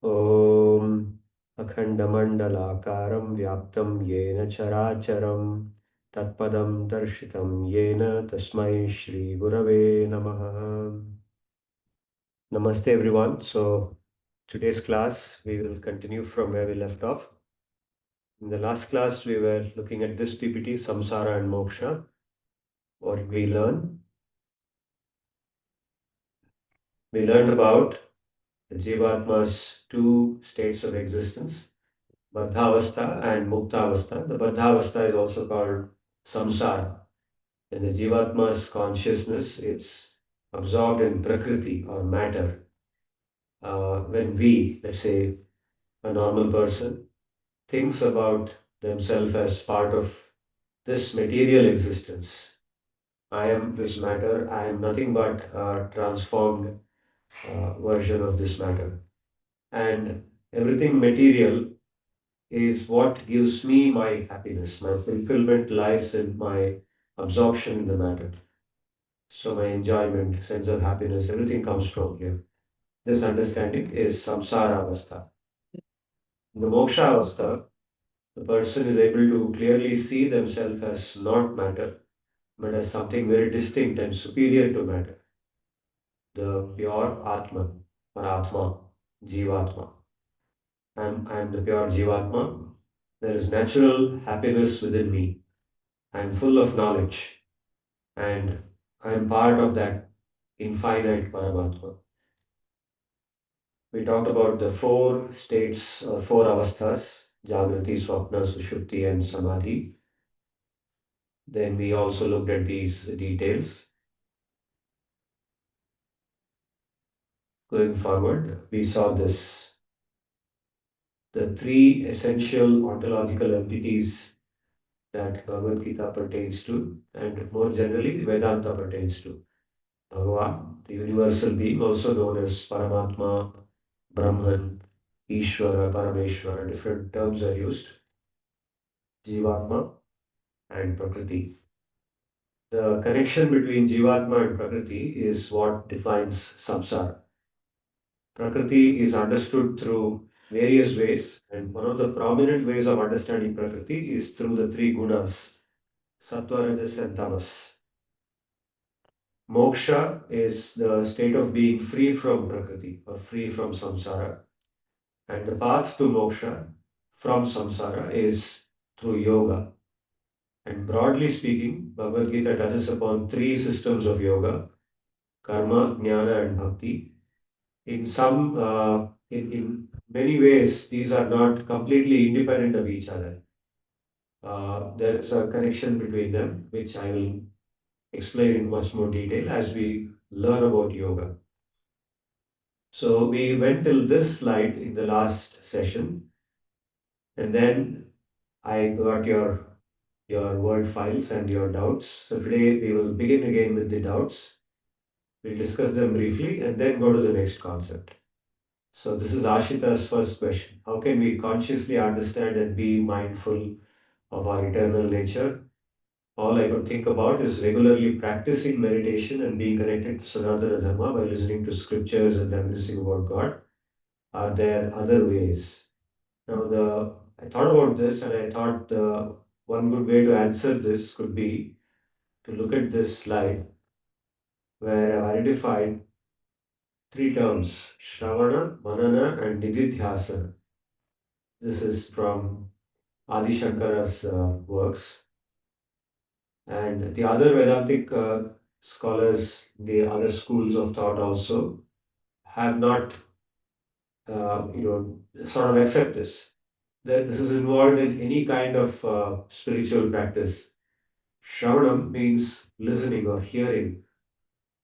ॐ अखण्डमण्डलाकारं व्याप्तं येन चराचरं तत्पदं दर्शितं येन तस्मै श्रीगुरवे नमः. Namaste everyone. So today's class we will continue from where we left off. In the last class we were looking at this PPT, Samsara and Moksha. What did we learn? We learned about the Jivatma's two states of existence, Baddhavastha and Muktavastha. The Baddhavastha is also called Samsara. And the Jivatma's consciousness is absorbed in Prakriti or matter. When we, let's say, a normal person, thinks about themselves as part of this material existence. I am this matter, I am nothing but a transformed version of this matter. And everything material is what gives me my happiness. My fulfillment lies in my absorption in the matter. So my enjoyment, sense of happiness, everything comes from here. This understanding is samsara avastha. In the moksha avastha, the person is able to clearly see themselves as not matter, but as something very distinct and superior to matter. The pure Atma or Atma, Jivatma. I am the pure Jivatma. There is natural happiness within me. I am full of knowledge and I am part of that infinite Paramatma. We talked about the four states or four avasthas, Jagrati, Swapna, Sushupti, and Samadhi. Then we also looked at these details. Going forward, we saw this the three essential ontological entities that Bhagavad-gita pertains to, and more generally, Vedanta pertains to. Bhagavan, the universal being, also known as Paramatma, Brahman, Ishvara, Parameshvara, different terms are used. Jivatma and Prakriti. The connection between Jivatma and Prakriti is what defines samsara. Prakriti is understood through various ways, and one of the prominent ways of understanding Prakriti is through the three gunas, Sattva, Rajas, and Tamas. Moksha is the state of being free from Prakriti or free from samsara, and the path to moksha from samsara is through yoga. And broadly speaking, Bhagavad Gita touches upon three systems of yoga: karma, jnana, and bhakti. In many ways, these are not completely independent of each other. There is a connection between them, which I will explain in much more detail as we learn about yoga. So we went till this slide in the last session, and then I got your word files and your doubts. So today we will begin again with the doubts. We'll discuss them briefly and then go to the next concept. So this is Ashita's first question. How can we consciously understand and be mindful of our eternal nature? All I could think about is regularly practicing meditation and being connected to Sanatana Dharma by listening to scriptures and reminiscing about God. Are there other ways? Now, I thought about this and I thought one good way to answer this could be to look at this slide where I've identified three terms: Shravana, Manana, and Nididhyasana. This is from Adi Shankara's works. And the other Vedantic scholars, the other schools of thought also have not, sort of accept this. That this is involved in any kind of spiritual practice. Shravanam means listening or hearing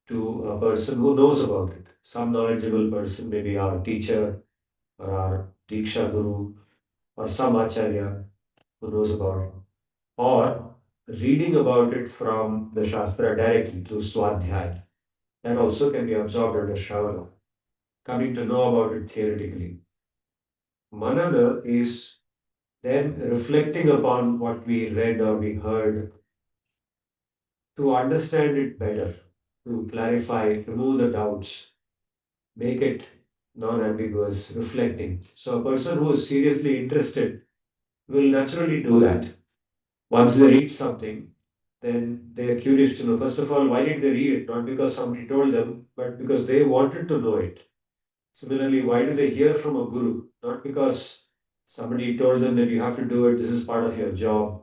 to a person who knows about it. Some knowledgeable person, maybe our teacher or our Diksha Guru or some Acharya who knows about it. Or reading about it from the Shastra directly through Swadhyaya. That also can be absorbed under Shravana. Coming to know about it theoretically. Manana is then reflecting upon what we read or we heard to understand it better, to clarify, remove the doubts, make it non-ambiguous, reflecting. So a person who is seriously interested will naturally do that. Once they read something, then they are curious to know, first of all, why did they read it? Not because somebody told them, but because they wanted to know it. Similarly, why do they hear from a guru? Not because somebody told them that you have to do it, this is part of your job.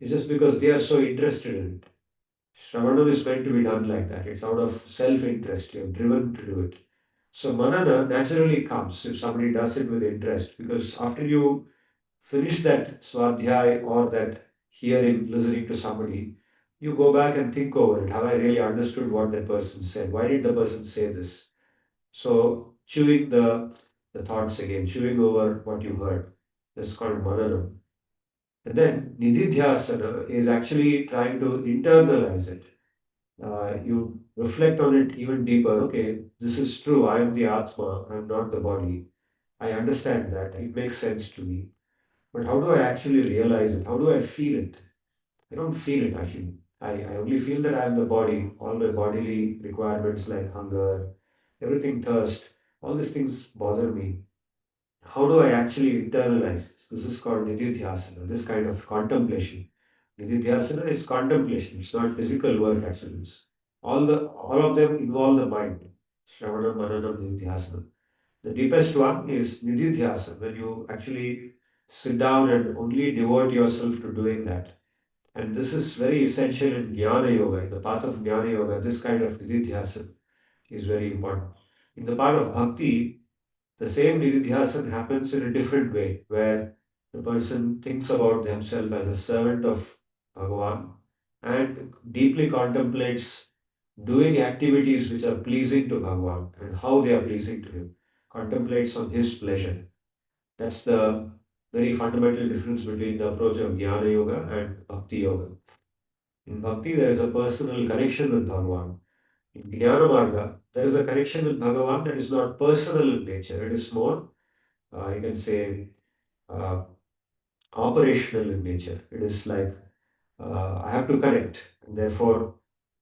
It's just because they are so interested in it. Shravanam is meant to be done like that. It's out of self interest. You're driven to do it. So, manana naturally comes if somebody does it with interest, because after you finish that swadhyay or that hearing, listening to somebody, you go back and think over it. Have I really understood what that person said? Why did the person say this? So, chewing the thoughts again, chewing over what you heard. That's called mananam. And then nididhyasana is actually trying to internalize it. You reflect on it even deeper. Okay, this is true. I am the Atma, I am not the body. I understand that. It makes sense to me. But how do I actually realize it? How do I feel it? I don't feel it actually. I only feel that I am the body. All my bodily requirements like hunger, everything, thirst, all these things bother me. How do I actually internalize this? This is called nididhyasana, this kind of contemplation. Nididhyasana is contemplation. It's not physical work actually. It's all of them involve the mind. Shravana, Manana, Nididhyasana. The deepest one is Nididhyasana, when you actually sit down and only devote yourself to doing that. And this is very essential in Jnana Yoga, in the path of Jnana Yoga. This kind of Nididhyasana is very important. In the part of Bhakti, the same nididhyasana happens in a different way, where the person thinks about themselves as a servant of Bhagavan and deeply contemplates doing activities which are pleasing to Bhagavan and how they are pleasing to him, contemplates on his pleasure. That's the very fundamental difference between the approach of Jnana Yoga and Bhakti Yoga. In Bhakti, there is a personal connection with Bhagavan. In Jnana Marga, there is a connection with Bhagavan that is not personal in nature. It is more you can say, uh, operational in nature. It is like I have to connect, and therefore,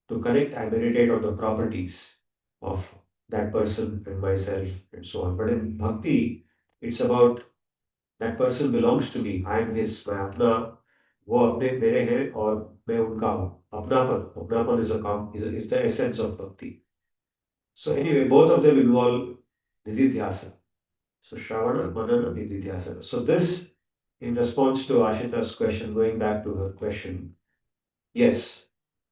to connect, I meditate on the properties of that person and myself and so on. But in bhakti, it's about that person belongs to me. I am his. मैं अपना वो अपने मेरे हैं और मैं उनका हूँ. अपनापन is the essence of bhakti. So anyway, both of them involve nididhyasa. So Shravana, Manana, Nididhyasana. So this, in response to Ashita's question, going back to her question, yes.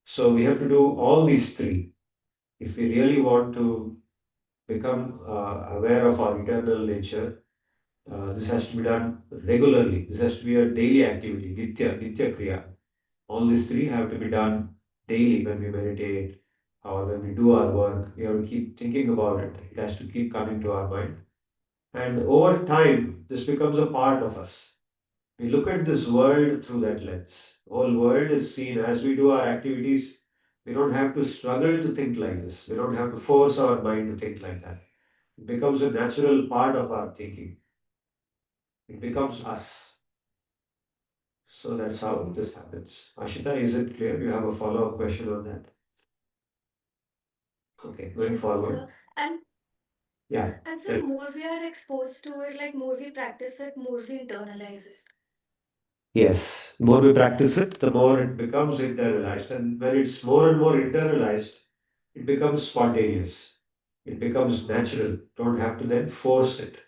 So we have to do all these three. If we really want to become aware of our eternal nature, this has to be done regularly. This has to be a daily activity, nitya kriya. All these three have to be done daily when we meditate or when we do our work. We have to keep thinking about it. It has to keep coming to our mind. And over time, this becomes a part of us. We look at this world through that lens. The whole world is seen as we do our activities. We don't have to struggle to think like this. We don't have to force our mind to think like that. It becomes a natural part of our thinking. It becomes us. So that's how this happens. Ashita, is it clear? You have a follow up question on that? Okay, going Yes, sir. forward. Yeah. And sir, Tell. more we are exposed to it, like more we practice it, more we internalize it. Yes. The more we practice it, the more it becomes internalized. And when it's more and more internalized, it becomes spontaneous. It becomes natural. Don't have to then force it.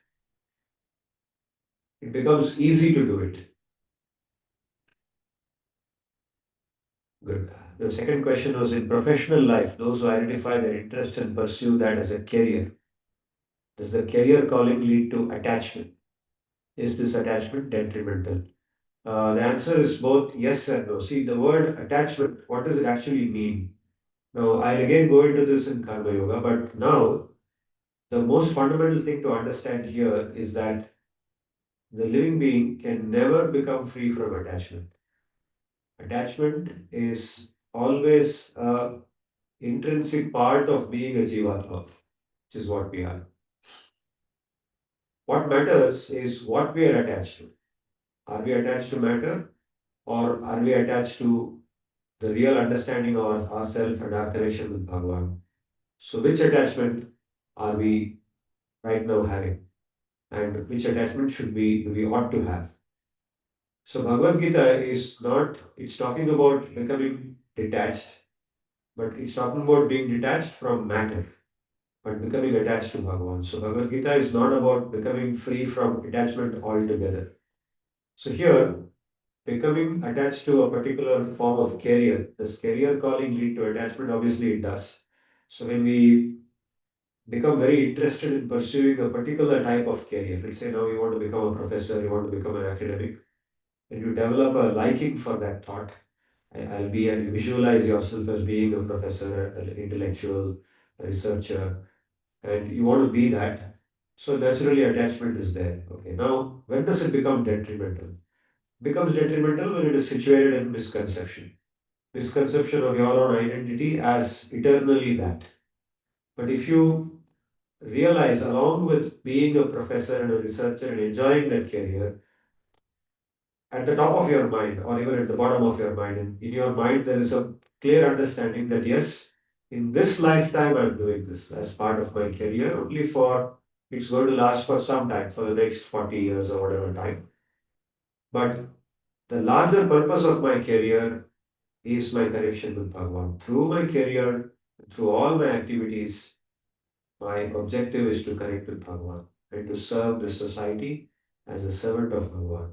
It becomes easy to do it. Good. The second question was in professional life, those who identify their interest and pursue that as a career. Does the career calling lead to attachment? Is this attachment detrimental? The answer is both yes and no. See, the word attachment, what does it actually mean? Now, I'll again go into this in Karma Yoga, but now the most fundamental thing to understand here is that the living being can never become free from attachment. Attachment is always a intrinsic part of being a jivatma, which is what we are. What matters is what we are attached to. Are we attached to matter or are we attached to the real understanding of ourselves and our connection with Bhagavan? So, which attachment are we right now having, and which attachment should we ought to have. So Bhagavad Gita is not, it's talking about becoming detached, but it's talking about being detached from matter, but becoming attached to Bhagavan. So Bhagavad Gita is not about becoming free from attachment altogether. So here, becoming attached to a particular form of career, does career calling lead to attachment? Obviously it does. So when we become very interested in pursuing a particular type of career, let's say now you want to become a professor, you want to become an academic, and you develop a liking for that thought. I'll be, and you visualize yourself as being a professor, an intellectual, a researcher, and you want to be that. So naturally, attachment is there. Okay, now when does it become detrimental? Becomes detrimental when it is situated in misconception. Misconception of your own identity as eternally that. But if you realize, along with being a professor and a researcher and enjoying that career, at the top of your mind or even at the bottom of your mind, in your mind, there is a clear understanding that yes, in this lifetime, I'm doing this as part of my career only for it's going to last for some time, for the next 40 years or whatever time. But the larger purpose of my career is my connection with Bhagavan. Through my career, through all my activities, my objective is to connect with Bhagavan and to serve the society as a servant of Bhagavan.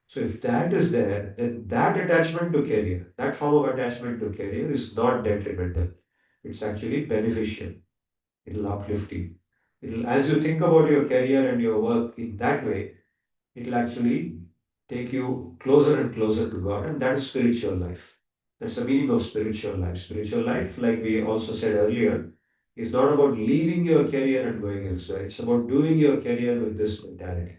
So if that is there, then that attachment to career, that form of attachment to career is not detrimental. It's actually beneficial. It'll uplift you. It'll, as you think about your career and your work in that way, it'll actually take you closer and closer to God, and that is spiritual life. That's the meaning of spiritual life. Spiritual life, like we also said earlier, is not about leaving your career and going elsewhere. It's about doing your career with this mentality.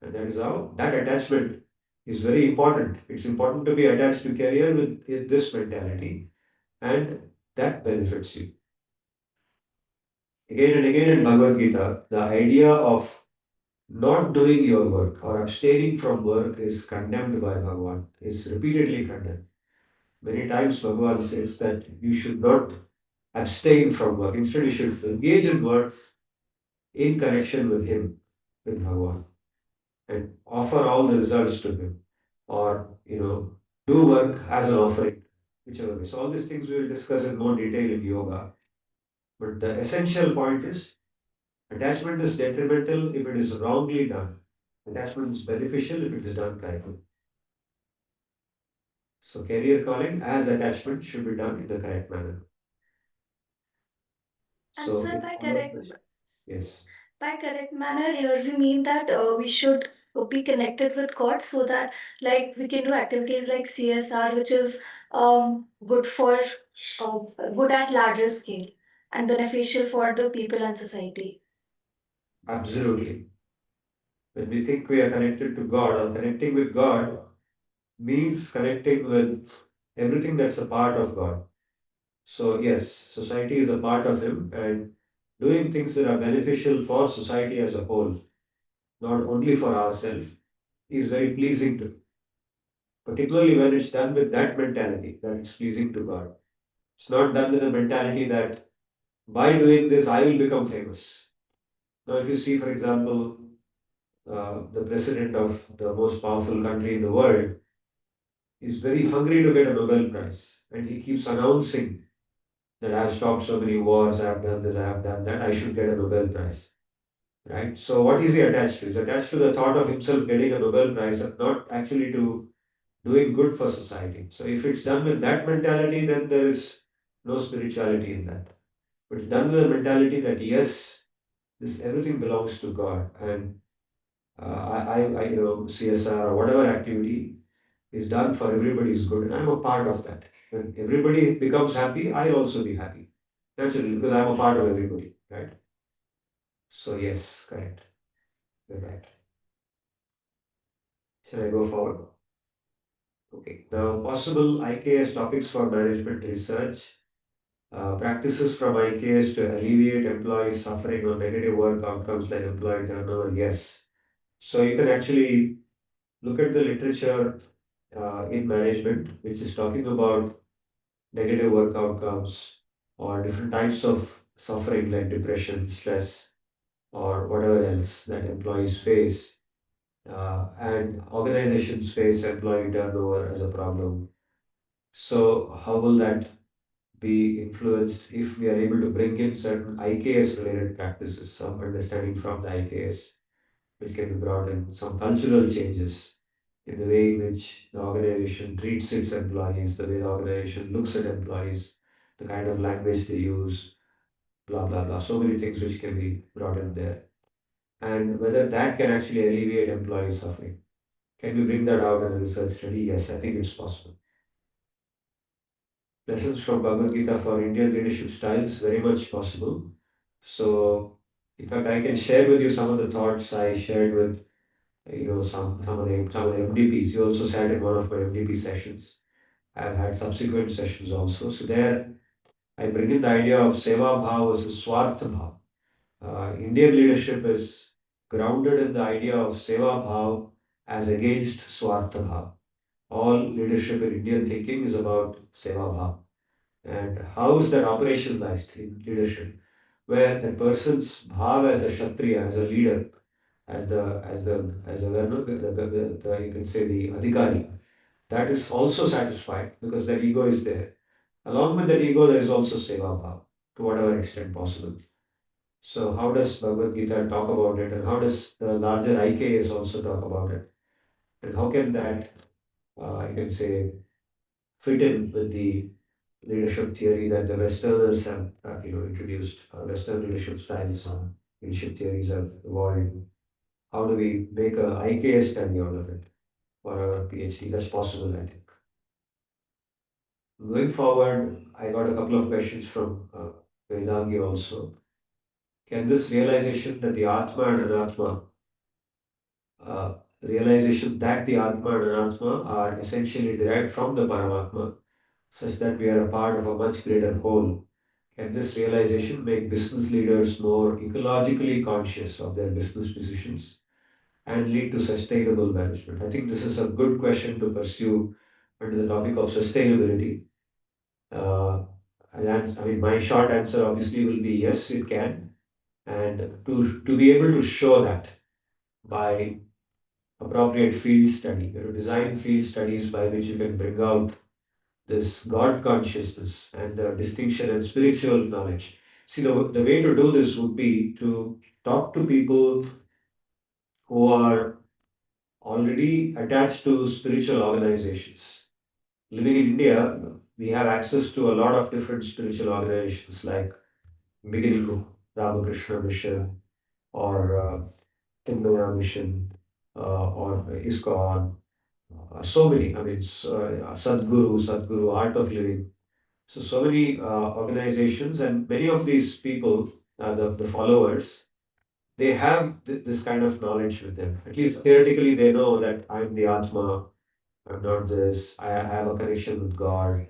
And that is how that attachment is very important. It's important to be attached to career with this mentality, and that benefits you. Again and again in Bhagavad Gita, the idea of not doing your work or abstaining from work is condemned by Bhagavan, is repeatedly condemned. Many times Bhagavan says that you should not abstain from work. Instead, you should engage in work in connection with Him, with Bhagavan, and offer all the results to Him. Or, do work as an offering, whichever way. So all these things we will discuss in more detail in yoga. But the essential point is attachment is detrimental if it is wrongly done. Attachment is beneficial if it is done correctly. So career calling as attachment should be done in the correct manner. And So sir, if yes, by correct manner here we mean that we should be connected with God so that like we can do activities like CSR, which is good for uh, good at larger scale and beneficial for the people and society. absolutely. When we think we are connected to God or connecting with God means connecting with everything that's a part of God. So yes, society is a part of Him, and doing things that are beneficial for society as a whole, not only for ourselves, is very pleasing to, particularly when it's done with that mentality that it's pleasing to God. It's not done with the mentality that by doing this I will become famous. Now, if you see, for example, the president of the most powerful country in the world is very hungry to get a Nobel Prize, and he keeps announcing that I've stopped so many wars, I've done this, I have done that, I should get a Nobel Prize. Right? So, what is he attached to? He's attached to the thought of himself getting a Nobel Prize, and not actually to doing good for society. So, if it's done with that mentality, then there is no spirituality in that. But it's done with the mentality that yes, this everything belongs to God, and CSR or whatever activity is done for everybody's good, and I'm a part of that. When everybody becomes happy, I'll also be happy. Naturally, because I'm a part of everybody, right? So yes, correct. You're right. Shall I go forward? Okay. Now, possible IKS topics for management research. Practices from IKS to alleviate employee suffering or negative work outcomes like employee turnover. Yes. So you can actually look at the literature in management, which is talking about negative work outcomes or different types of suffering like depression, stress. or whatever else that employees face. And organizations face employee turnover as a problem. So, how will that be influenced if we are able to bring in certain IKS related practices, some understanding from the IKS, which can be brought in, some cultural changes in the way in which the organization treats its employees, the way the organization looks at employees, the kind of language they use, blah, blah, blah. So many things which can be brought in there. And whether that can actually alleviate employee suffering. Can we bring that out in a research study? Yes, I think it's possible. Lessons from Bhagavad-gita for Indian leadership styles, very much possible. So, in fact, I can share with you some of the thoughts I shared with some of the MDPs. You also sat in one of my MDP sessions. I've had subsequent sessions also. So there, I bring in the idea of seva bhav versus swartha bhav. Indian leadership is grounded in the idea of seva bhav as against swartha bhav. All leadership in Indian thinking is about seva bhav. And how is that operationalized in leadership? Where the person's bhav as a kshatriya, as a leader, as the you can say the adhikari, that is also satisfied because that ego is there. Along with that ego, there is also seva bhav to whatever extent possible. So how does Bhagavad Gita talk about it, and how does the larger IKS also talk about it, and how can that you can say fit in with the leadership theory that the Westerners have introduced, Western leadership styles, leadership theories have evolved. How do we make a IKS study out of it for our PhD? That's possible, I think. Going forward, I got a couple of questions from Vedangi also. Can this realization that the Atma and Anatma, realization that the Atma and Anatma are essentially derived from the Paramatma, such that we are a part of a much greater whole, can this realization make business leaders more ecologically conscious of their business decisions and lead to sustainable management? I think this is a good question to pursue under the topic of sustainability. Uh, I mean, my short answer obviously will be yes, it can. And to be able to show that by appropriate field study, design field studies by which you can bring out this God consciousness and the distinction and spiritual knowledge. See, the way to do this would be to talk to people who are already attached to spiritual organizations. Living in India, we have access to a lot of different spiritual organizations like beginning Ramakrishna Mission or Tinmaya Mission or ISKCON. So many, I mean, Sadhguru, Art of Living. So many organizations and many of these people, the followers, they have this kind of knowledge with them. At least theoretically, they know that I'm the Atma, I'm not this, I have a connection with God.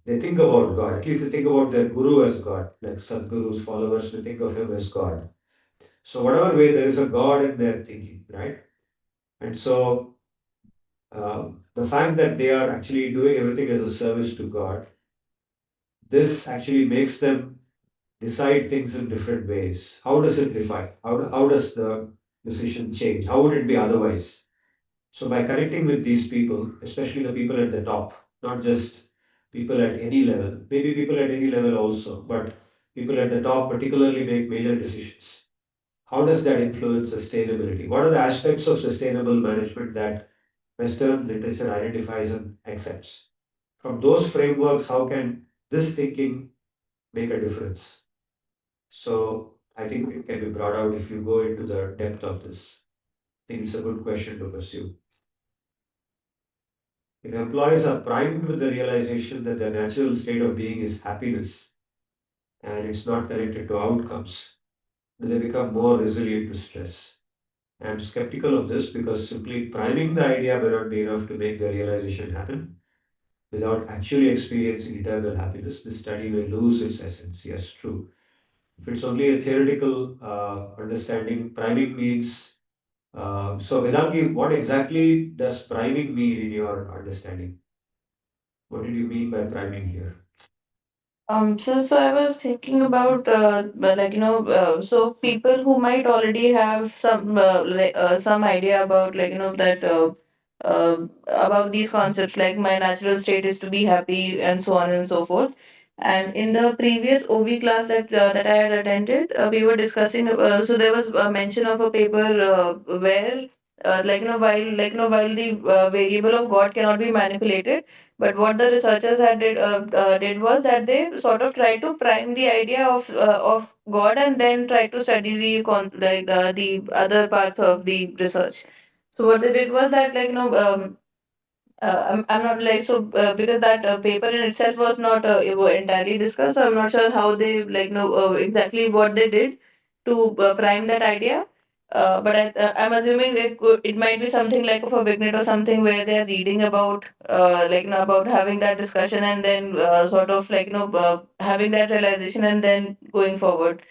They think about God, at least they think about their Guru as God, like Sadhguru's followers, they think of him as God. So, whatever way, there is a God in their thinking, right? And so, the fact that they are actually doing everything as a service to God, this actually makes them decide things in different ways. How does it define? How does the decision change? How would it be otherwise? So, by connecting with these people, especially the people at the top, not just people at any level, maybe people at any level also, but people at the top particularly make major decisions. How does that influence sustainability? What are the aspects of sustainable management that Western literature identifies and accepts? From those frameworks, how can this thinking make a difference? So I think it can be brought out if you go into the depth of this. I think it's a good question to pursue. If employees are primed with the realization that their natural state of being is happiness and it's not connected to outcomes, then they become more resilient to stress. I'm skeptical of this because simply priming the idea may not be enough to make the realization happen. Without actually experiencing eternal happiness, this study may lose its essence. Yes, true. If it's only a theoretical understanding, priming means. So, Vedangi, what exactly does priming mean in your understanding? What did you mean by priming here? So I was thinking about, so people who might already have some idea about, about these concepts, like my natural state is to be happy and so on and so forth. And in the previous OB class that I had attended, we were discussing, so there was a mention of a paper where, while the variable of God cannot be manipulated, but what the researchers did was that they sort of tried to prime the idea of God and then try to study the other parts of the research. So what they did was that I'm not like so because that paper in itself was not it wa- entirely discussed. So I'm not sure how they exactly what they did to prime that idea. I'm assuming it might be something like of a Bignet or something where they are reading about about having that discussion and then sort of having that realization and then going forward.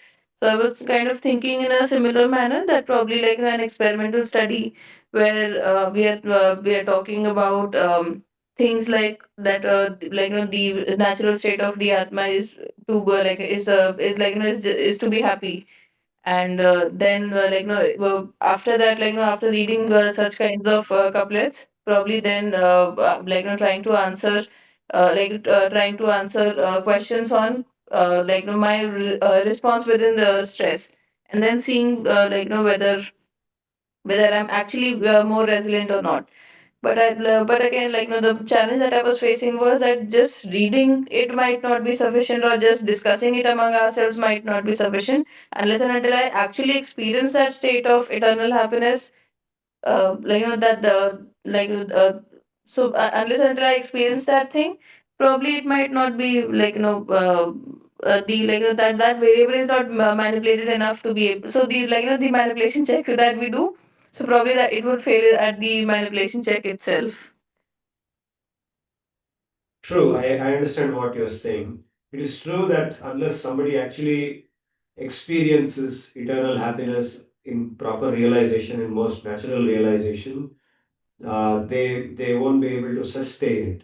So I was kind of thinking in a similar manner that probably an experimental study where we are talking about things like that the natural state of the atma is to is is to be happy, and then after that after reading such kinds of couplets, probably then trying to answer trying to answer questions on my response within the stress, and then seeing whether I'm actually more resilient or not. But again, the challenge that I was facing was that just reading it might not be sufficient, or just discussing it among ourselves might not be sufficient unless and until I actually experience that state of eternal happiness. That the unless and until I experience that thing, probably it might not be the that variable is not manipulated enough to be able. So the the manipulation check that we do, so probably that it would fail at the manipulation check itself. True, I understand what you're saying. It is true that unless somebody actually experiences eternal happiness in proper realization, in most natural realization, they won't be able to sustain it.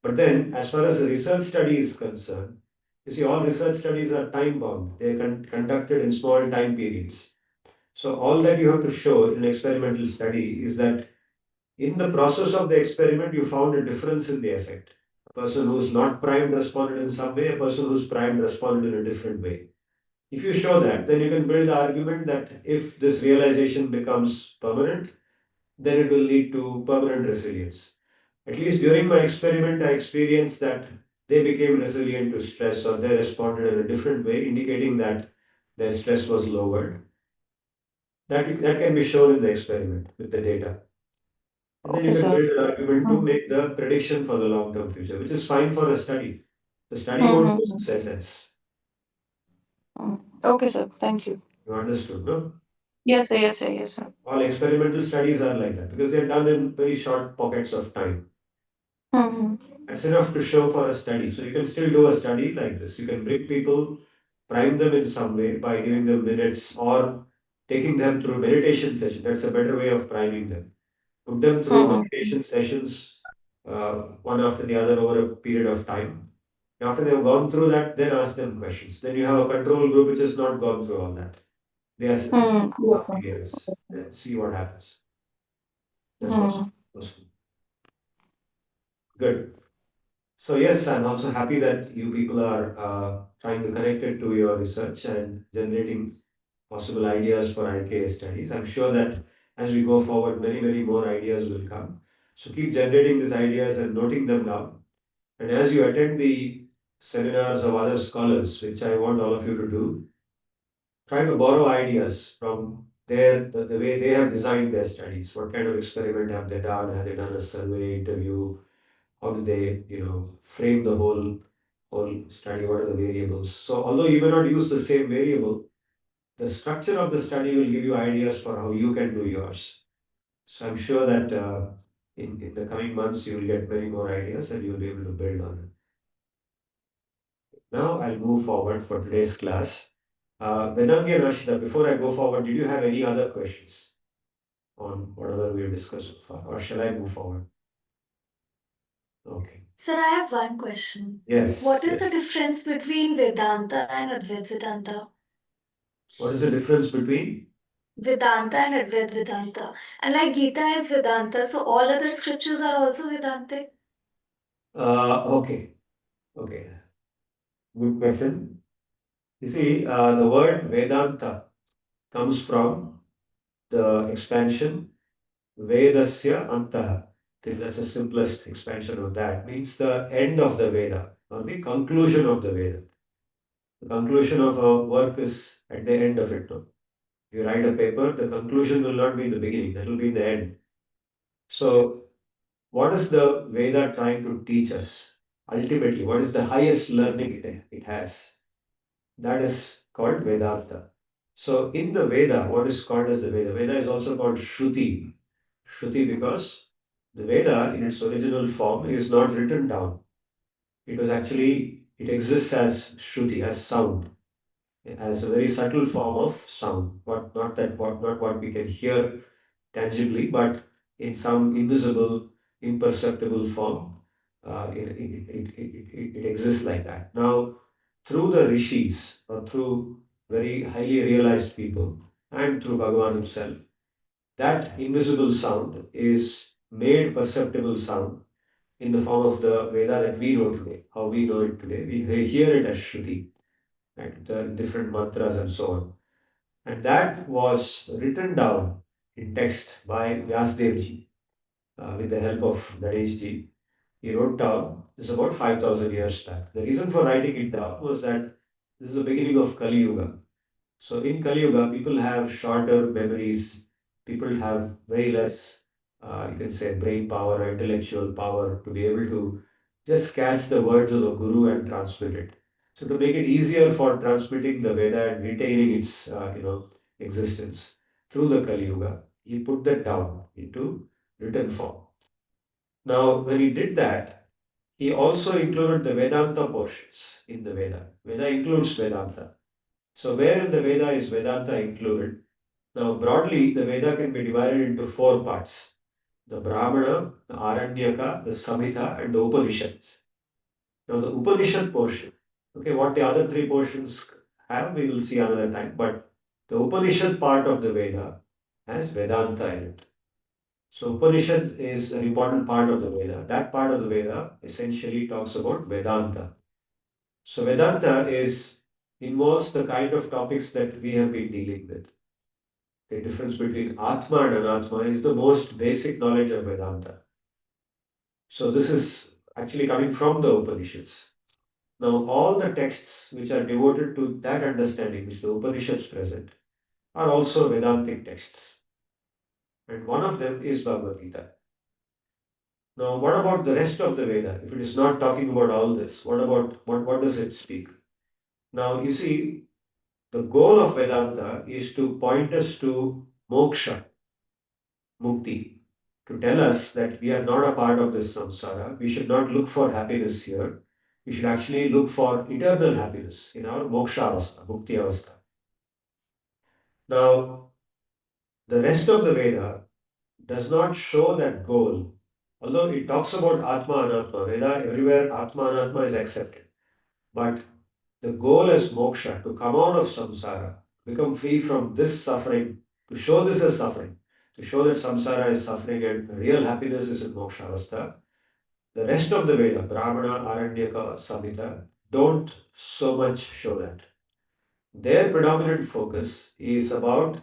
But then, as far as the research study is concerned, you see, all research studies are time bound. They are conducted in small time periods. So all that you have to show in an experimental study is that in the process of the experiment, you found a difference in the effect. A person who's not primed responded in some way, a person who's primed responded in a different way. If you show that, then you can build the argument that if this realization becomes permanent, then it will lead to permanent resilience. At least during my experiment, I experienced that they became resilient to stress or they responded in a different way, indicating that their stress was lowered. That can be shown in the experiment with the data. And then Okay, you can sir. build an argument to Mhm. make the prediction for the long term future, which is fine for a study. The study won't Mhm. lose its essence. Mhm. Okay, sir. Thank you. You understood, no? Yes, sir. Yes, sir. Yes, sir. All experimental studies are like that because they're done in very short pockets of time. Mhm. That's enough to show for a study. So you can still do a study like this. You can bring people, prime them in some way by giving them minutes or taking them through meditation session. That's a better way of priming them. Put them through Mhm. meditation sessions, one after the other over a period of time. After they've gone through that, then ask them questions. Then you have a control group which has not gone through all that. They ask Mhm. Yes, sir. something else. Yes, sir. Then see what happens. That's what's Mhm. possible. Good. So yes, I'm also happy that you people are trying to connect it to your research and generating possible ideas for IKA studies. I'm sure that as we go forward, many, many more ideas will come. So keep generating these ideas and noting them down. And as you attend the seminars of other scholars, which I want all of you to do, try to borrow ideas from the way they have designed their studies. What kind of experiment have they done? Have they done a survey, interview? How do they, frame the whole study? What are the variables? So although you may not use the same variable, the structure of the study will give you ideas for how you can do yours. So I'm sure that in the coming months you will get many more ideas and you'll be able to build on it. Now I'll move forward for today's class. Vedangi and Ashita, before I go forward, did you have any other questions on whatever we have discussed so far, or shall I move forward? Okay. Sir, I have one question. Yes. What is the Yes. difference between Vedanta and Advaita Vedanta? What is the difference between? Vedanta and Advaita Vedanta. And like Gita is Vedanta, so all other scriptures are also Vedantic. Okay. Okay. Good question. You see, the word Vedanta comes from the expansion Vedasya Antaha. Okay, that's the simplest expansion of that. Means the end of the Veda or the conclusion of the Veda. The conclusion of a work is at the end of it. No? If you write a paper, the conclusion will not be in the beginning, that will be in the end. So, what is the Veda trying to teach us? Ultimately, what is the highest learning it has? That is called Vedanta. So, in the Veda, what is called as the Veda? Veda is also called Shruti. Shruti because the Veda in its original form is not written down. It was actually, it exists as Shruti, as sound, as a very subtle form of sound. Not what we can hear tangibly, but in some invisible, imperceptible form. It exists like that. Now, through the rishis or through very highly realized people and through Bhagavan himself, that invisible sound is made perceptible sound in the form of the Veda that we know today. How we know it today, we hear it as Shruti, and the different mantras and so on. And that was written down in text by Vyasdev ji with the help of Ganesh ji. He wrote down this about 5,000 years back. The reason for writing it down was that this is the beginning of Kali Yuga. So in Kali Yuga, people have shorter memories. People have very less, you can say, brain power or intellectual power to be able to just catch the words of the Guru and transmit it. So to make it easier for transmitting the Veda and retaining its, existence through the Kali Yuga, he put that down into written form. Now, when he did that, he also included the Vedanta portions in the Veda. Veda includes Vedanta. So, where in the Veda is Vedanta included? Now, broadly, the Veda can be divided into four parts: the Brahmana, the Aranyaka, the Samhita, and the Upanishads. Now, the Upanishad portion, okay, what the other three portions have, we will see another time, but the Upanishad part of the Veda has Vedanta in it. So, Upanishad is an important part of the Veda. That part of the Veda essentially talks about Vedanta. So, Vedanta involves the kind of topics that we have been dealing with. The difference between Atma and Anatma is the most basic knowledge of Vedanta. So, this is actually coming from the Upanishads. Now, all the texts which are devoted to that understanding, which the Upanishads present, are also Vedantic texts. And one of them is Bhagavad-gita. Now, what about the rest of the Veda? If it is not talking about all this, what does it speak? Now, you see, the goal of Vedanta is to point us to moksha, mukti, to tell us that we are not a part of this samsara. We should not look for happiness here. We should actually look for eternal happiness in our moksha avastha, mukti avastha. Now, the rest of the Veda does not show that goal. Although it talks about Atma Anatma, Veda everywhere Atma Anatma is accepted. But the goal is moksha, to come out of samsara, become free from this suffering, to show this as suffering, to show that samsara is suffering and real happiness is in moksha avastha. The rest of the Veda, Brahmana, Aranyaka, Samhita, don't so much show that. Their predominant focus is about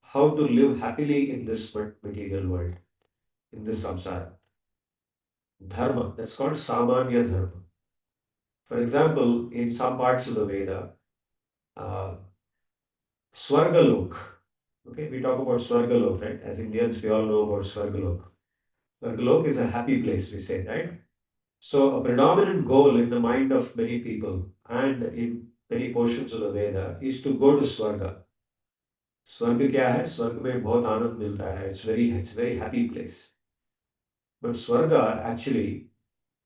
how to live happily in this material world, in this samsara. Dharma, that's called Samanya Dharma. For example, in some parts of the Veda, uh, Swargalok, okay, we talk about Swargalok, right? As Indians, we all know about Swargalok. Swargalok is a happy place, we say, right? So, a predominant goal in the mind of many people and in many portions of the Veda is to go to Swarga. स्वर्ग क्या है स्वर्ग में बहुत आनंद मिलता है it's very happy place but swarga actually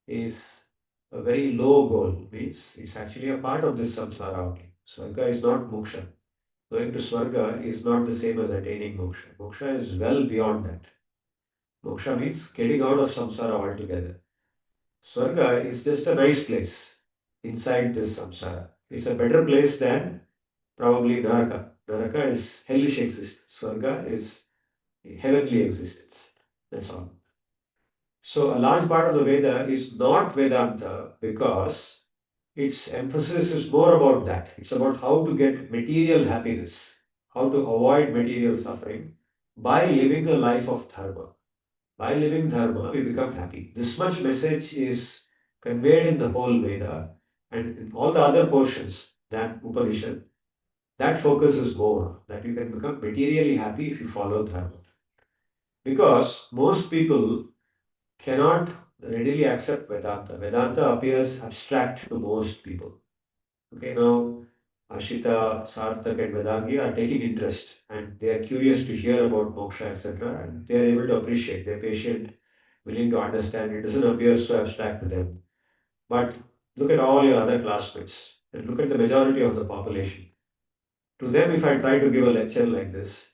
is a very low goal means it's actually a part of this samsara only. Swarga is not moksha. Going to swarga is not the same as attaining moksha. Moksha is well beyond that. Moksha means getting out of samsara altogether. Swarga is just a nice place inside this samsara. It's a better place than probably Naraka. Naraka is hellish existence. Swarga is heavenly existence. That's all. So a large part of the Veda is not Vedanta because its emphasis is more about that. It's about how to get material happiness, how to avoid material suffering by living a life of dharma. By living dharma, we become happy. This much message is conveyed in the whole Veda and in all the other portions than Upanishad. That focus is more that you can become materially happy if you follow dharma. Because most people cannot readily accept Vedanta. Vedanta appears abstract to most people. Okay, now Ashita, Sarthak, and Vedangi are taking interest and they are curious to hear about moksha, etc. And they are able to appreciate, they're patient, willing to understand. It doesn't appear so abstract to them. But look at all your other classmates and look at the majority of the population. To them, if I try to give a lecture like this,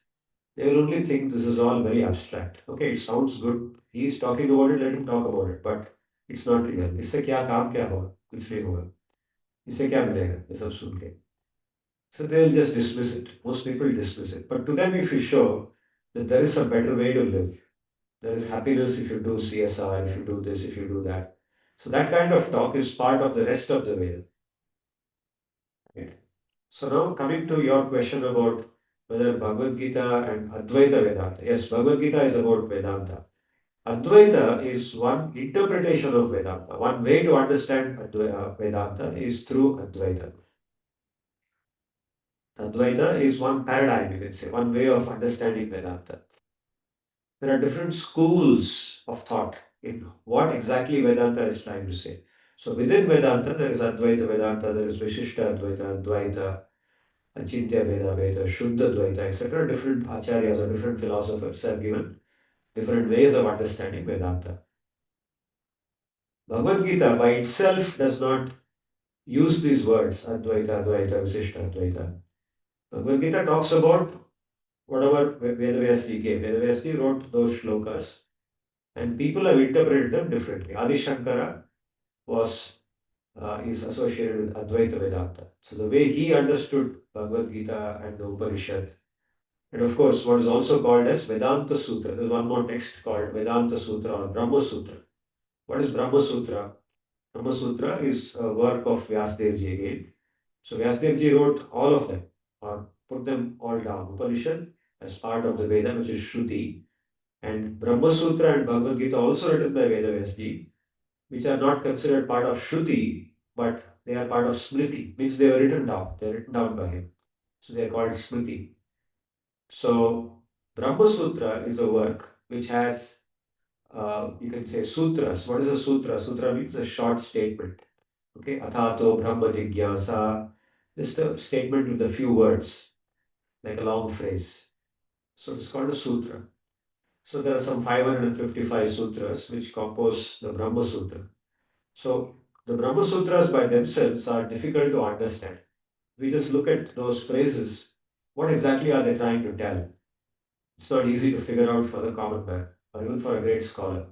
they will only think this is all very abstract. Okay, it sounds good. He is talking about it, let him talk about it. But it's not real. इससे क्या काम क्या होगा कुछ नहीं होगा इससे क्या मिलेगा ये सब सुन के so they'll just dismiss it. Most people dismiss it. But to them, if you show that there is a better way to live, there is happiness if you do CSR, if you do this, if you do that. So that kind of talk is part of the rest of the way. Right? So now coming to your question about whether Bhagavad-gita and Advaita Vedanta. Yes, Bhagavad-gita is about Vedanta. Advaita is one interpretation of Vedanta. One way to understand Vedanta is through Advaita. Advaita is one paradigm, you can say, one way of understanding Vedanta. There are different schools of thought in what exactly Vedanta is trying to say. So within Vedanta, there is Advaita Vedanta, there is Vishishta Advaita, Advaita, Achintya Veda Veda, Shuddha Dvaita, etc. Different acharyas or different philosophers have given different ways of understanding Vedanta. Bhagavad Gita by itself does not use these words, Advaita, Advaita, Vishishta Advaita. Bhagavad Gita talks about whatever Vedavyasi gave. Vedavyasi wrote those shlokas and people have interpreted them differently. Adi Shankara was is associated with Advaita Vedanta. So the way he understood Bhagavad Gita and the Upanishad, and of course what is also called as Vedanta Sutra. There's one more text called Vedanta Sutra or Brahma Sutra. What is Brahma Sutra? Brahma Sutra is a work of Vyasdevji again. So Vyasdevji wrote all of them or put them all down. Upanishad as part of the Veda, which is Shruti, and Brahma Sutra and Bhagavad Gita also written by Vedavyasji, which are not considered part of Shruti, but they are part of Smriti, means they were written down. They are written down by him. So they are called Smriti. So Brahma Sutra is a work which has, you can say, sutras. What is a sutra? Sutra means a short statement. Okay, Athato Brahma Jigyasa, just a statement with a few words, like a long phrase. So it's called a sutra. So there are some 555 sutras which compose the Brahma Sutra. So the Brahma Sutras by themselves are difficult to understand. We just look at those phrases. What exactly are they trying to tell? It's not easy to figure out for the common man or even for a great scholar.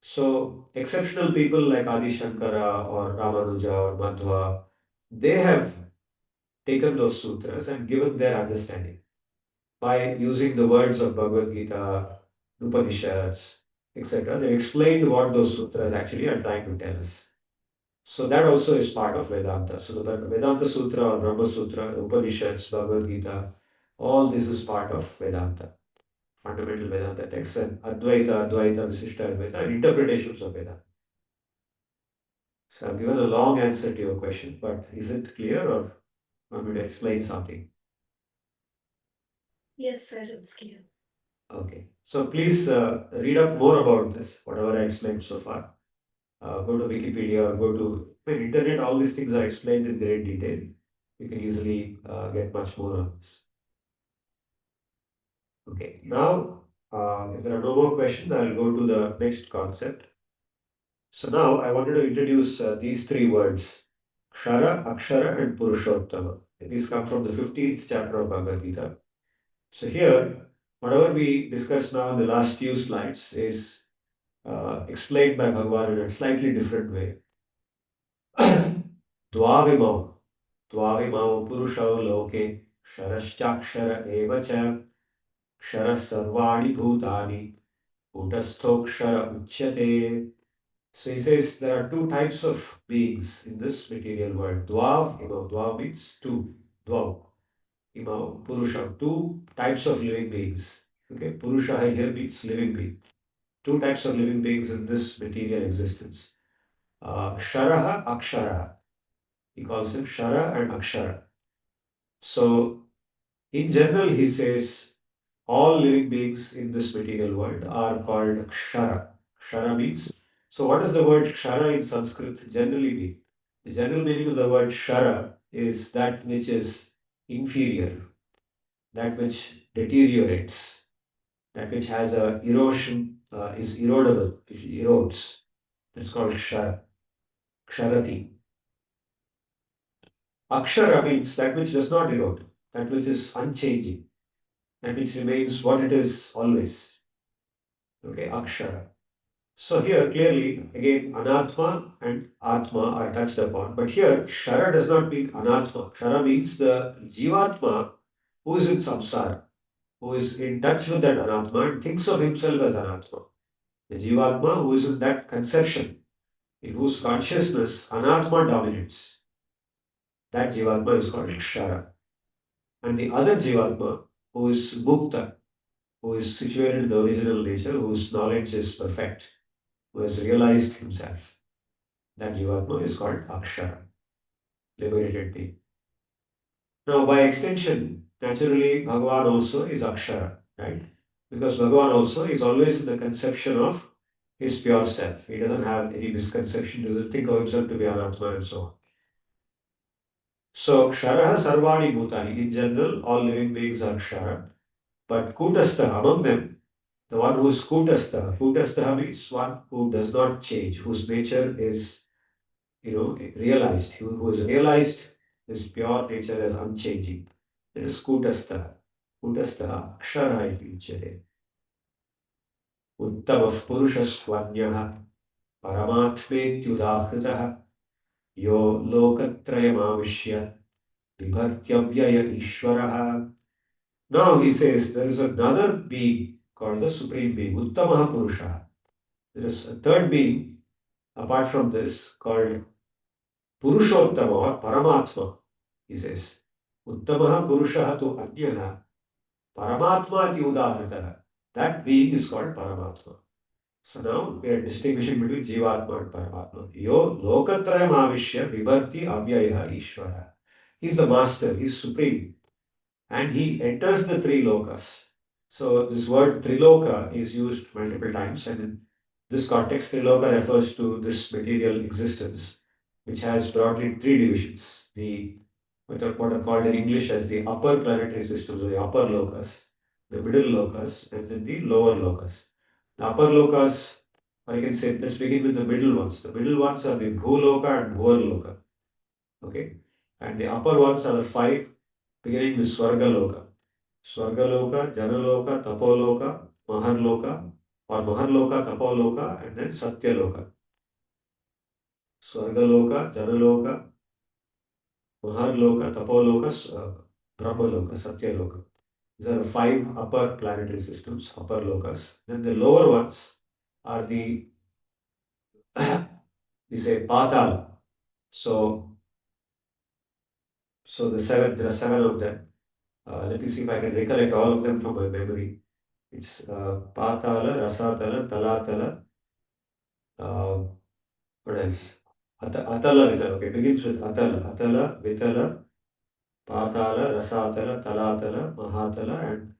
So exceptional people like Adi Shankara or Ramanuja or Madhva, they have taken those sutras and given their understanding by using the words of Bhagavad Gita, Upanishads, etc. They explained what those sutras actually are trying to tell us. So that also is part of Vedanta. So the Vedanta Sutra or Brahma Sutra, Upanishads, Bhagavad Gita, all this is part of Vedanta, fundamental Vedanta texts, and Advaita, Advaita, Visishta Advaita, and interpretations of Vedanta. So I've given a long answer to your question, but is it clear or want me to explain something? Yes, sir, it's clear. Okay. So please read up more about this, whatever I explained so far. Go to Wikipedia or go to internet. All these things are explained in great detail. You can easily get much more on this. Okay. Now, if there are no more questions, I'll go to the next concept. So now I wanted to introduce these three words: Kshara, Akshara, and Purushottama. These come from the 15th chapter of Bhagavad Gita. So here, whatever we discussed now in the last few slides is explained by Bhagavan in a slightly different way. Dvavimau, Dvavimau Purushau Loke, Ksharaschakshara Eva Cha, Ksharas Sarvani Bhutani, Utastokshara Uchyate. So he says there are two types of beings in this material world. Dvav, Dvav means two. Dvav, Purusha, two types of living beings. Okay, Purusha here means living being. Two types of living beings in this material existence. Ksharaha, Aksharaha. He calls him Kshara and Akshara. So in general, he says all living beings in this material world are called Kshara. Kshara means, so what does the word Kshara in Sanskrit generally mean? The general meaning of the word Kshara is that which is inferior, that which deteriorates, that which has a erosion, is erodable, which erodes. That's called Kshara, Ksharati. Akshara means that which does not erode, that which is unchanging, that which remains what it is always. Okay, Akshara. So here clearly again Anatma and Atma are touched upon. But here Kshara does not mean Anatma. Kshara means the Jivatma who is in samsara, who is in touch with that Anatma and thinks of himself as Anatma. The Jivatma who is in that conception, in whose consciousness Anatma dominates. That Jivatma is called Kshara. And the other Jivatma who is Mukta, who is situated in the original nature, whose knowledge is perfect, who has realized himself. That Jivatma is called Akshara, liberated being. Now, by extension, naturally, Bhagavan also is Akshara, right? Because Bhagavan also is always in the conception of his pure self. He doesn't have any misconception, doesn't think of himself to be Anatma and so on. So, Ksharaha Sarvani Bhutani, in general, all living beings are Kshara. But Kutastha, among them, the one who is Kutastha, Kutastha means one who does not change, whose nature is realized, who has realized his pure nature as unchanging. That is Kutastha. Kutastha Akshara iti uchyate. Uttamah Purushasvanyah Paramatmetyudahritah Yo Lokatrayamavishya Vibhartyavyaya Ishwaraha. Now he says there is another being called the Supreme Being, Uttamah Purusha. There is a third being apart from this called Purushottama or Paramatma. He says, Uttamaha Purushaha tu Anyaha Paramatma iti Udahritah. That being is called Paramatma. So now we are distinguishing between Jivatma and Paramatma. Yo Lokatrayam Avishya Vibharti Avyaya Ishvara. He is the master, he is supreme, and he enters the three lokas. So this word Triloka is used multiple times, and in this context, Triloka refers to this material existence, which has broadly three divisions. The what are called in English as the upper planetary systems, or the upper lokas, the middle lokas, and then the lower lokas. The upper lokas, or I can say, let's begin with the middle ones. The middle ones are the Bhuloka and Bhuvarloka. Okay, and the upper ones are the five, beginning with Swargaloka. Swargaloka, Janaloka, Tapoloka, Maharloka, or Maharloka, Tapoloka, and then Satyaloka. Swargaloka, Janaloka, Maharloka, Tapoloka, Brahmaloka, Satyaloka. These are five upper planetary systems, upper lokas. Then the lower ones are the, we say, Patal. So, there are seven of them. Let me see if I can recollect all of them from my memory. It's Patala, Rasatala, Talatala, uh, what else? Atala, Vitala. Okay, begins with Atala. Atala, Vitala, Patala, Rasatala, Talatala, Mahatala, and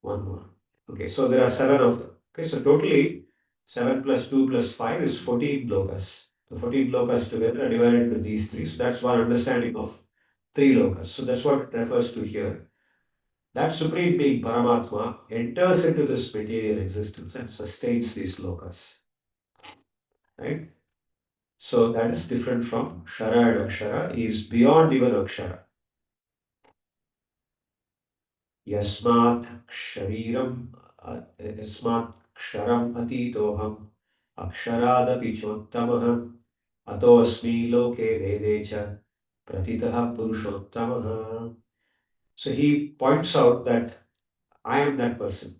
one more. Okay, so there are seven of them. Okay, so totally 7 plus 2 plus 5 is 14 lokas. The 14 lokas together are divided into these three. So that's one understanding of three lokas. So that's what it refers to here. That supreme being Paramatma enters into this material existence and sustains these lokas. Right? So that is different from Kshara and Akshara. He is beyond even Akshara. Yasmat Ksharam Yasmat Ksharam Atitoham अक्षरादपि चोत्तमः अतोऽस्मि लोके वेदे च pratitah purushottamah. So he points out that I am that person.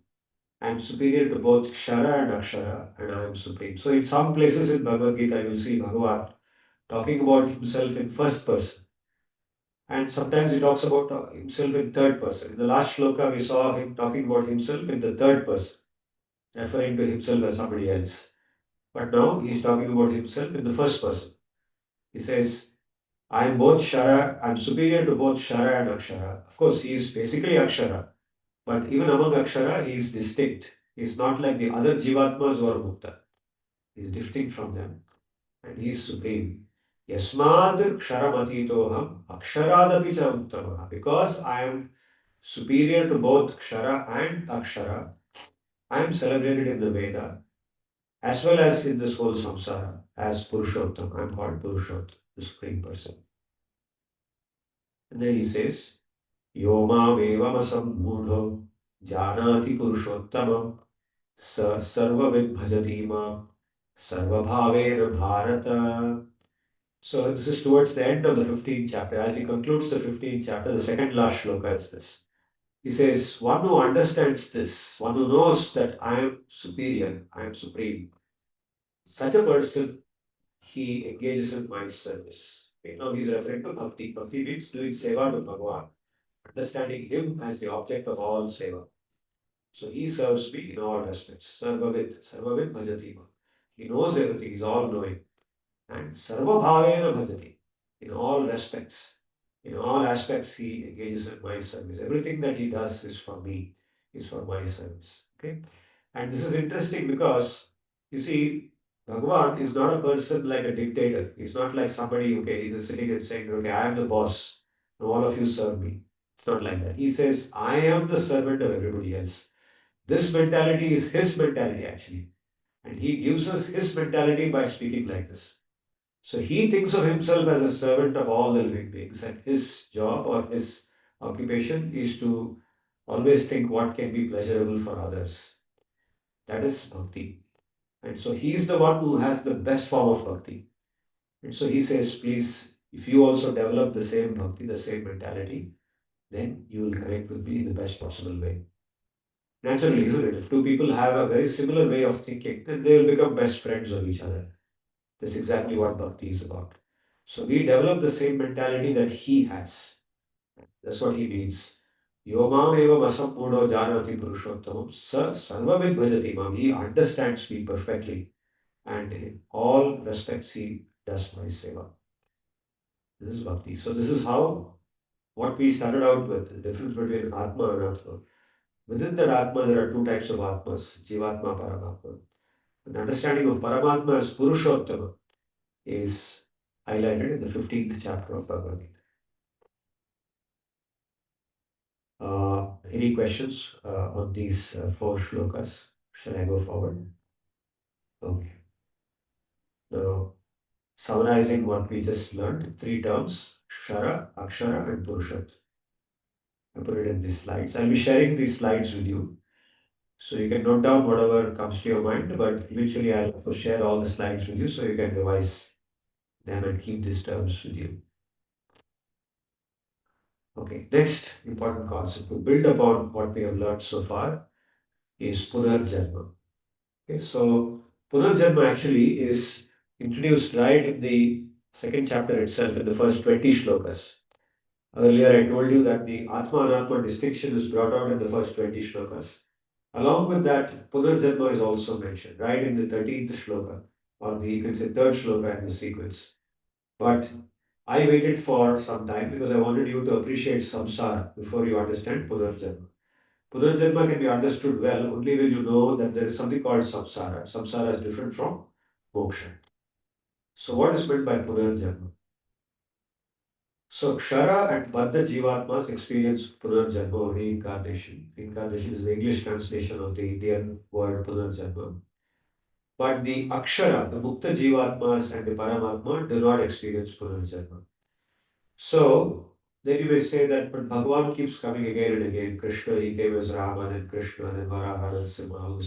I am superior to both Kshara and Akshara, and I am supreme. So in some places in Bhagavad Gita, you will see Bhagavan talking about himself in first person. And sometimes he talks about himself in third person. In the last shloka, we saw him talking about himself in the third person, referring to himself as somebody else. But now he is talking about himself in the first person. He says, I am both Shara, I am superior to both Shara and Akshara. Of course, he is basically Akshara, but even among Akshara, he is distinct. He is not like the other Jivatmas who are Mukta. He is distinct from them, and he is supreme. Yasmad Ksharamatoham Aksharadapi cha Uttamaha. Because I am superior to both Kshara and Akshara, I am celebrated in the Veda as well as in this whole samsara as Purushottam. I am called Purushottam, the supreme person. And then he says, Yo mamevamasam mudho janati purushottamam sa sarvavid bhajati mam sarvabhavena bharata. So this is towards the end of the 15th chapter. As he concludes the 15th chapter, the second last shloka is this. He says, one who understands this, one who knows that I am superior, I am supreme, such a person, he engages in my service. Okay, now he's referring to bhakti. Bhakti means doing seva to Bhagavan, understanding him as the object of all seva. So he serves me in all respects. Sarvavid bhajati. He knows everything, he's all knowing. And sarva bhavena bhajati. In all respects, in all aspects, he engages in my service. Everything that he does is for me, is for my service. Okay? And this is interesting because you see, Bhagavan is not a person like a dictator. He's not like somebody, okay, he's just sitting and saying, okay, I am the boss. Now all of you serve me. It's not like that. He says, I am the servant of everybody else. This mentality is his mentality actually. And he gives us his mentality by speaking like this. So he thinks of himself as a servant of all the living beings, and his job or his occupation is to always think what can be pleasurable for others. That is bhakti. And so he is the one who has the best form of bhakti. And so he says, please, if you also develop the same bhakti, the same mentality, then you will connect with me in the best possible way. Naturally, isn't it? If two people have a very similar way of thinking, then they will become best friends of each other. That's exactly what bhakti is about. So we develop the same mentality that he has. That's what he means. Yomam eva masam mudo janati purushottamam sa sarvavid bhajati mam. He understands me perfectly, and in all respects he does my seva. This is bhakti. So this is how what we started out with, the difference between Atma and Atma. Within that Atma, there are two types of Atmas, Jivatma, Paramatma. And the understanding of Paramatma as Purushottama is highlighted in the 15th chapter of Bhagavad-gita. Any questions on these four shlokas? Shall I go forward? Okay. Now, summarizing what we just learned, three terms, Kshara, Akshara, and Purushat. I put it in these slides. I'll be sharing these slides with you. So you can note down whatever comes to your mind, but eventually I'll also share all the slides with you so you can revise them and keep these terms with you. Okay, next important concept to build upon what we have learned so far is Punarjanma. Okay, so Punarjanma actually is introduced right in the second chapter itself, in the first 20 shlokas. Earlier, I told you that the Atma Anatma distinction is brought out in the first 20 shlokas. Along with that, Punarjanma is also mentioned right in the 13th shloka, or the you can say third shloka in the sequence. But I waited for some time because I wanted you to appreciate samsara before you understand Punarjanma. Punarjanma can be understood well only when you know that there is something called samsara. Samsara is different from moksha. So, what is meant by Punarjanma? So, Kshara and Baddha Jivatmas experience Punarjanma or reincarnation. Reincarnation is the English translation of the Indian word Punarjanma. But the Akshara, the Mukta Jivatmas and the Paramatma do not experience Punarjanma. So, then you may say that, but Bhagavan keeps coming again and again. Krishna, he came as Rama, then Krishna, then Varaha, then Simha,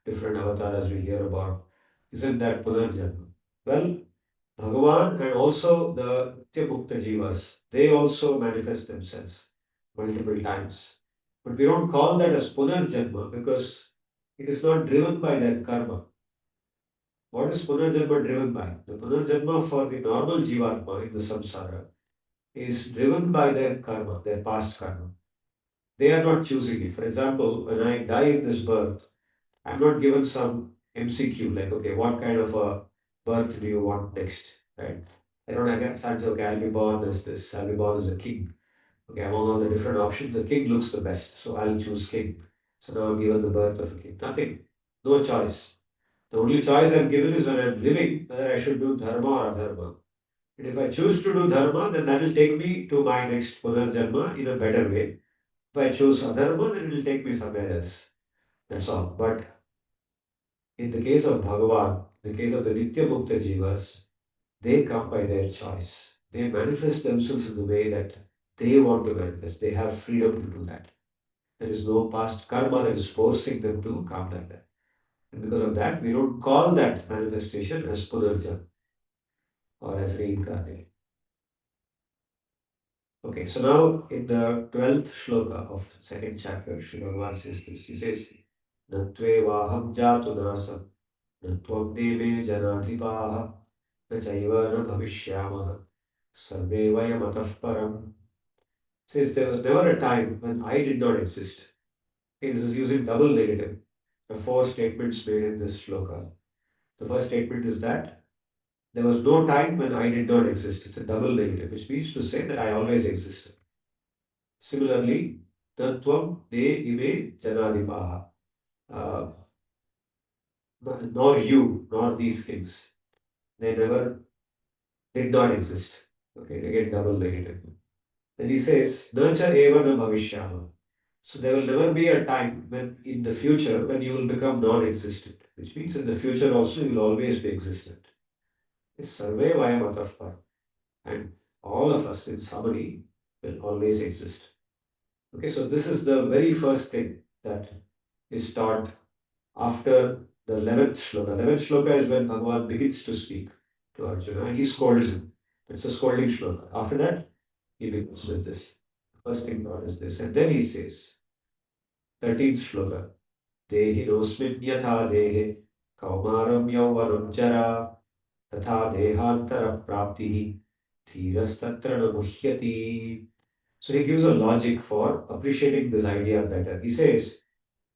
different avatars we hear about. Isn't that Punarjanma? Well, Bhagavan and also the Nityamukta Jivas, they also manifest themselves multiple times. But we don't call that as Punarjanma because it is not driven by their karma. What is Punarjanma driven by? The Punarjanma for the normal Jivatma in the samsara is driven by their karma, their past karma. They are not choosing it. For example, when I die in this birth, I'm not given some MCQ like, okay, what kind of a birth do you want next? Right? I don't have say, okay, I'll be born as this, I'll be born as a king. Okay, among all the different options, the king looks the best. So I'll choose king. So now I'm given the birth of a king. Nothing. No choice. The only choice I'm given is when I'm living, whether I should do dharma or adharma. And if I choose to do dharma, then that will take me to my next punarjanma in a better way. If I choose adharma, then it will take me somewhere else. That's all. But in the case of Bhagavan, in the case of the Nitya Mukta Jivas, they come by their choice. They manifest themselves in the way that they want to manifest. They have freedom to do that. There is no past karma that is forcing them to come like that. And because of that, we don't call that manifestation as Punarjan or as reincarnation. Okay, so now in the 12th shloka of second chapter, Sri Bhagavan says this. He says, Natve vaham jatu nasam, natvam deve janadhipaha, na chaiva na bhavishyamah, sarve vayam atah param. Says there was never a time when I did not exist. Okay, this is using double negative. The four statements made in this shloka. The first statement is that there was no time when I did not exist. It's a double negative, which means to say that I always existed. Similarly, Tattvam De Ime Janadipaha. Uh, nor you, nor these things. They never did not exist. Okay, again double negative. Then he says, Nacha eva na bhavishyama. So there will never be a time when in the future when you will become non-existent, which means in the future also you will always be existent. It's sarve vayam atah. And all of us in summary will always exist. Okay, so this is the very first thing that is taught after the 11th shloka. 11th shloka is when Bhagavan begins to speak to Arjuna and he scolds him. It's a scolding shloka. After that, he begins with this. First thing taught is this. And then he says, 13th shloka, Dehinosmin yatha dehe kaumaram yauvanam jara तथा देहांतर प्राप्ति धीरस्तत्र न मुह्यति. So he gives a logic for appreciating this idea better. He says,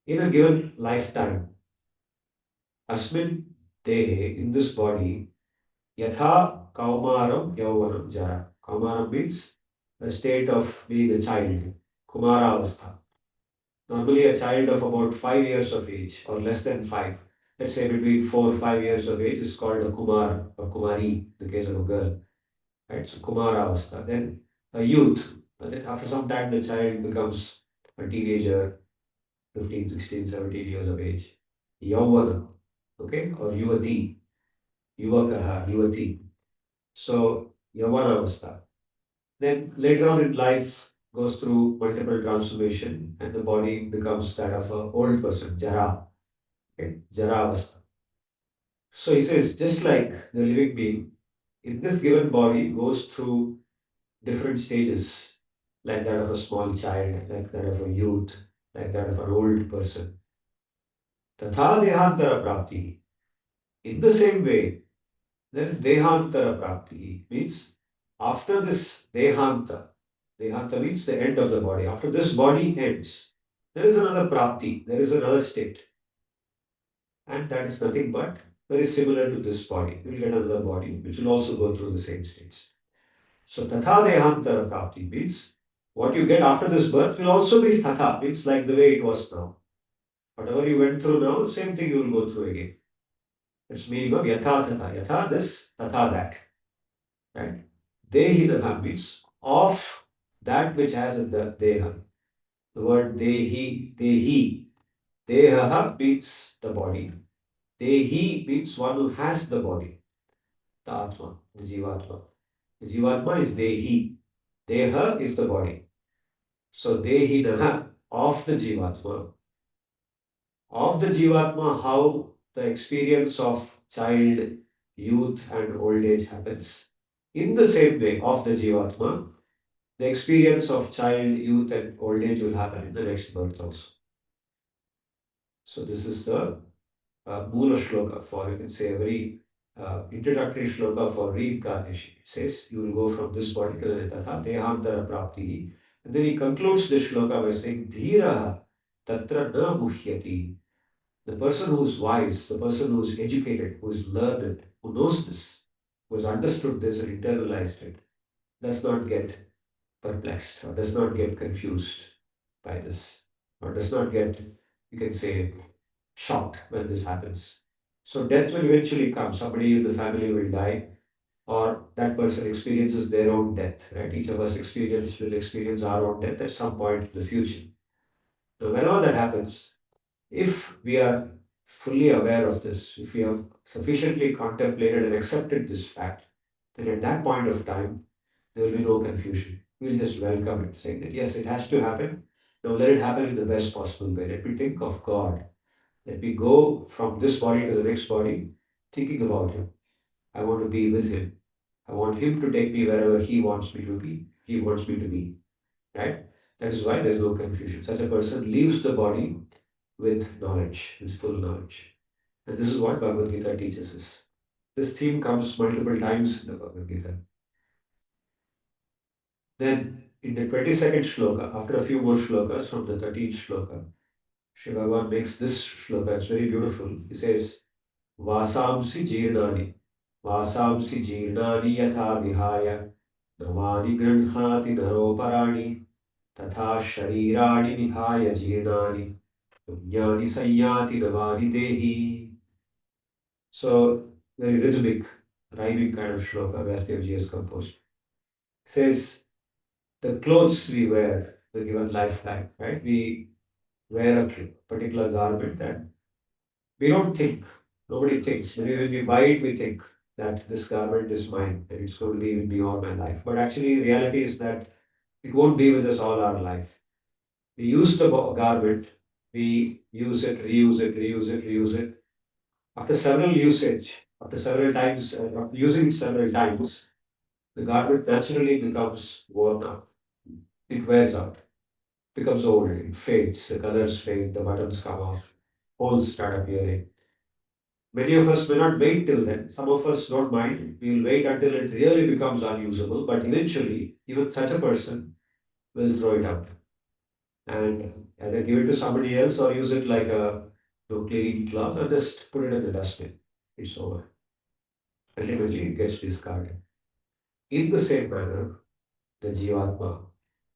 in a given lifetime, asmin dehe, in this body, yatha kaumaram yauvanam jara. Kaumaram means a state of being a child, kumara avastha. Normally a child of about 5 years of age or less than 5, let's say between 4 or 5 years of age is called a kumar or kumari, in the case of a girl. Right? So Kumara Avastha. Then a youth. But then after some time, the child becomes a teenager, 15, 16, 17 years of age. Yauvana, okay, or Yuvati, Yuvakaha, Yuvati. So Yauvana Avastha. Then later on in life, goes through multiple transformation and the body becomes that of an old person, Jara, okay, Jara Avastha. So he says, just like the living being, in this given body goes through different stages, like that of a small child, like that of a youth, like that of an old person. Tatha dehantara prapti. In the same way, there is dehantara prapti. Means after this dehanta, dehanta means the end of the body. After this body ends, there is another prapti, there is another state. And that is nothing but very similar to this body. You will get another body which will also go through the same states. So tatha dehantara prapti means what you get after this birth will also be tatha, means like the way it was now. Whatever you went through now, same thing you will go through again. It's meaning of yatha tatha. Yatha this, tatha that. Right? Dehinaha means of that which has in the deha. The word dehi. Dehaha means the body. Dehi means one who has the body. The Atma, the Jivatma. The Jivatma is dehi. Deha is the body. So Dehinaha, of the Jivatma. Of the Jivatma, how the experience of child, youth, and old age happens. In the same way of the Jivatma, the experience of child, youth, and old age will happen in the next birth also. So this is the Mula Shloka for, you can say, a very introductory shloka for reincarnation. It says, you will go from this body to the Tatha, Dehantara Prapti. And then he concludes this shloka by saying, Dhira Tatra Na Muhyati. The person who is wise, the person who is educated, who is learned, who knows this, who has understood this and internalized it, does not get perplexed or does not get confused by this, or does not get, you can say, shocked when this happens. So death will eventually come. Somebody in the family will die, or that person experiences their own death. Right? Each of us will experience our own death at some point in the future. Now, whenever that happens, if we are fully aware of this, if we have sufficiently contemplated and accepted this fact, then at that point of time, there will be no confusion. We'll just welcome it, saying that yes, it has to happen. Now let it happen in the best possible way. Let me think of God. Let me go from this body to the next body, thinking about Him. I want to be with Him. I want Him to take me wherever He wants me to be. He wants me to be. Right? That is why there's no confusion. Such a person leaves the body with knowledge, with full knowledge. And this is what Bhagavad-gita teaches us. This theme comes multiple times in the Bhagavad-gita. Then in the 22nd shloka, after a few more shlokas from the 13th shloka, Sri Bhagavan makes this shloka, it's very beautiful. He says, Vasamsi jirnani, Vasamsi jirnani yatha vihaya, Navani granhati naroparani, Tatha sharirani vihaya jirnani, Punyani sanyati navani dehi. So, very rhythmic, rhyming kind of shloka Vyasdevji has composed. Says, the clothes we wear, the given lifetime, right? We wear a particular garment and we don't think, nobody thinks. When we buy it, we think that this garment is mine and it's going to be with me all my life. But actually, reality is that it won't be with us all our life. We use the garment, we use it, reuse it, reuse it, reuse it. After several usage, after several times, after using it several times, the garment naturally becomes worn out. It wears out, becomes old, it fades, the colors fade, the buttons come off, holes start appearing. Many of us may not wait till then. Some of us don't mind. We will wait until it really becomes unusable, but eventually, even such a person will throw it out and either give it to somebody else or use it like a cleaning cloth or just put it in the dustbin. It's over. Ultimately, it gets discarded. In the same manner, the Jivatma,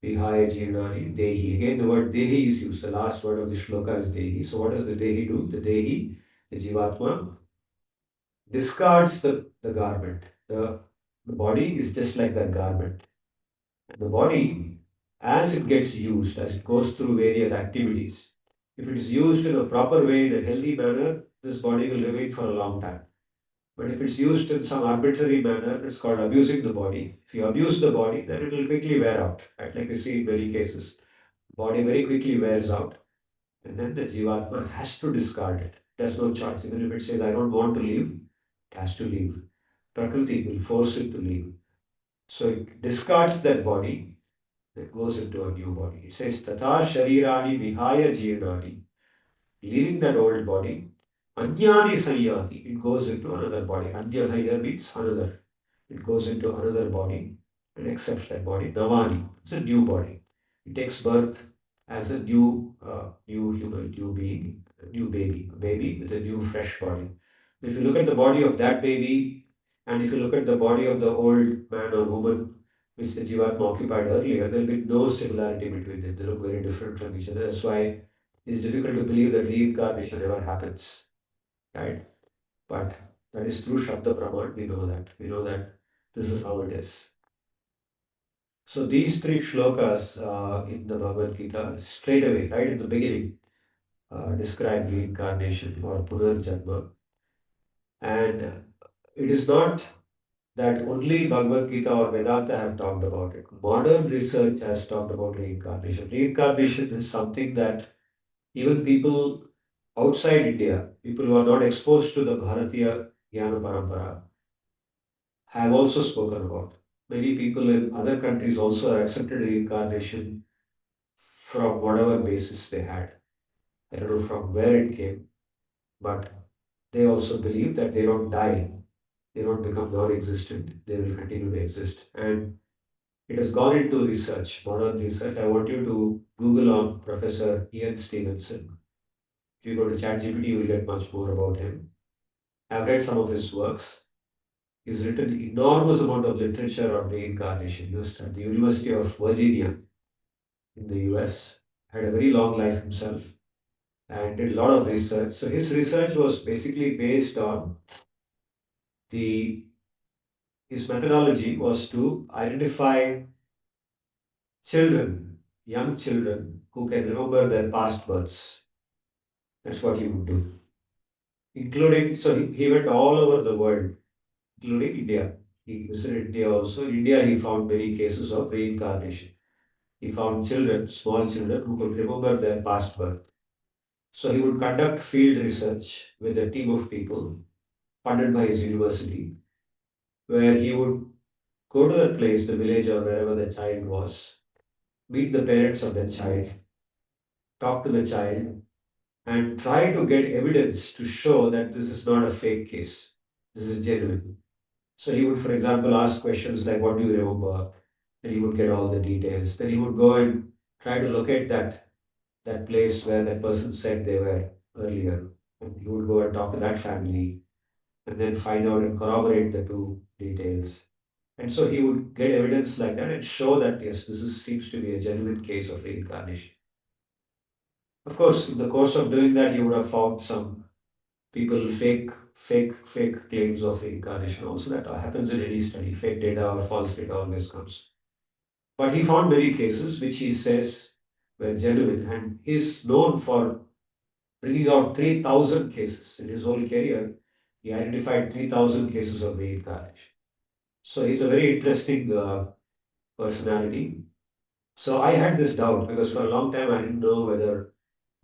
Vihaya Jirnani, Dehi. Again, the word Dehi is used. The last word of the shloka is Dehi. So, what does the Dehi do? The Dehi, the Jivatma, discards the garment. The body is just like that garment. And the body, as it gets used, as it goes through various activities, if it is used in a proper way, in a healthy manner, this body will remain for a long time. But if it's used in some arbitrary manner, it's called abusing the body. If you abuse the body, then it will quickly wear out. Right? Like we see in many cases, body very quickly wears out, and then the jivatma has to discard it. It has no choice. Even if it says, I don't want to leave, it has to leave. Prakriti will force it to leave. So it discards that body, that goes into a new body. It says, Tata Sharirani Vihaya Jirnani, leaving that old body, Anyani Sanyati, it goes into another body. Anya here means another. It goes into another body and accepts that body. Navani, it's a new body. It takes birth as a new human, new being, a new baby, a baby with a new fresh body. If you look at the body of that baby, and if you look at the body of the old man or woman which the Jivatma occupied earlier, there will be no similarity between them. They look very different from each other. That's why it's difficult to believe that reincarnation ever happens, right? But that is through Shabda Praman, we know that. We know that this is how it is. So these three shlokas in the Bhagavad Gita, straight away, right in the beginning, describe reincarnation or Punarjanma. And it is not that only Bhagavad Gita or Vedanta have talked about it. Modern research has talked about reincarnation. Reincarnation is something that even people outside India, people who are not exposed to the Bharatiya Jnana Parampara, have also spoken about. Many people in other countries also have accepted reincarnation from whatever basis they had. I don't know from where it came, but they also believe that they don't die, they don't become non existent, they will continue to exist. And it has gone into research, modern research. I want you to Google on Professor Ian Stevenson. If you go to ChatGPT, you will get much more about him. I've read some of his works. He's written enormous amount of literature on reincarnation. He was at the University of Virginia in the US, had a very long life himself, and did a lot of research. So his research was basically based on the his methodology was to identify children, young children who can remember their past births. That's what he would do. Including, so he went all over the world, including India. He visited India also. In India, he found many cases of reincarnation. He found children, small children, who could remember their past birth. So he would conduct field research with a team of people funded by his university, where he would go to that place, the village or wherever the child was, meet the parents of that child, talk to the child, and try to get evidence to show that this is not a fake case. This is genuine. So he would, for example, ask questions like, "What do you remember?" Then he would get all the details. Then he would go and try to locate that place where that person said they were earlier. And he would go and talk to that family and then find out and corroborate the two details. And so he would get evidence like that and show that yes, seems to be a genuine case of reincarnation. Of course, in the course of doing that, you would have found some people fake claims of reincarnation also. That happens in any study. Fake data or false data always comes. But he found many cases which he says were genuine, and he's known for bringing out 3,000 cases in his whole career. He identified 3,000 cases of reincarnation. So he's a very interesting personality. So I had this doubt because for a long time I didn't know whether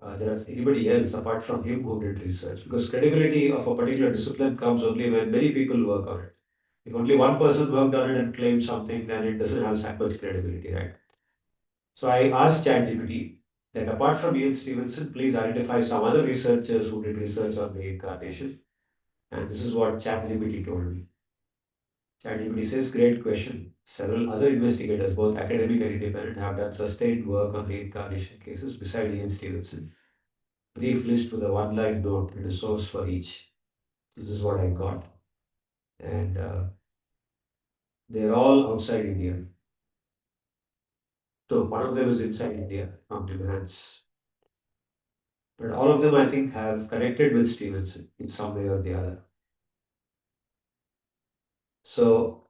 there is anybody else apart from him who did research. Because credibility of a particular discipline comes only when many people work on it. If only one person worked on it and claimed something, then it doesn't have that much credibility, right? So I asked ChatGPT that apart from Ian Stevenson, please identify some other researchers who did research on reincarnation. And this is what ChatGPT told me. ChatGPT says, great question. Several other investigators, both academic and independent, have done sustained work on reincarnation cases beside Ian Stevenson. Brief list with a one-line note and a source for each. This is what I got. And they're all outside India. So one of them is inside India from Nimhans. But all of them, I think, have connected with Stevenson in some way or the other. So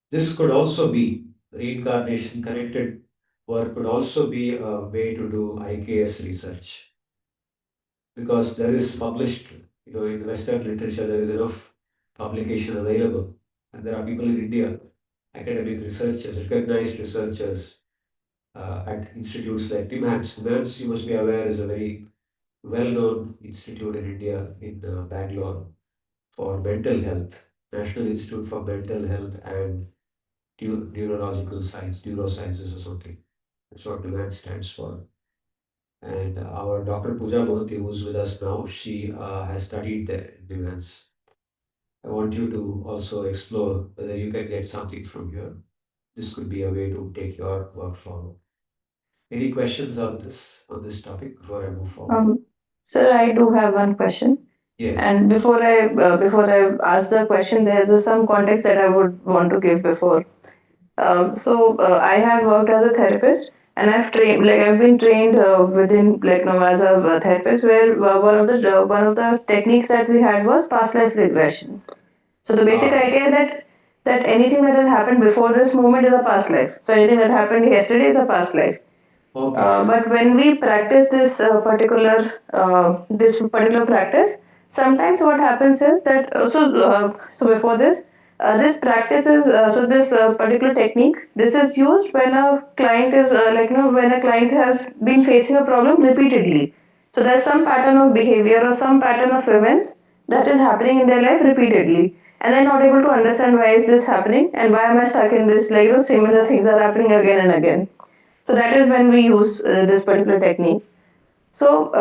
this could also be reincarnation connected work, could also be a way to do IKS research because there is published, in Western literature, there is enough publication available. And there are people in India, academic researchers, recognized researchers at institutes like Nimhans. Nimhans, you must be aware, is a very well-known institute in India, in Bangalore, for mental health, National Institute for Mental Health and Neurological Science, Neurosciences or something. That's what NIMHANS stands for. And our Dr. Pooja Mohanty, who's with us now, she has studied there in NIMHANS. I want you to also explore whether you can get something from here. This could be a way to take your work forward. Any questions on this topic before I move forward? Sir, I do have one question. Yes. And before I ask the question, there's some context that I would want to give before. I have worked as a therapist, and I've been trained within as a therapist, where one of the techniques that we had was past life regression. So the basic idea is that anything that has happened before this moment is a past life. So anything that happened yesterday is a past life. Okay. But when we practice this particular practice, sometimes what happens is that so before this, this practice is this particular technique. This is used when a client is when a client has been facing a problem repeatedly. So there's some pattern of behavior or some pattern of events that is happening in their life repeatedly, and they're not able to understand why is this happening and why am I stuck in this, like similar things are happening again and again. So that is when we use this particular technique. So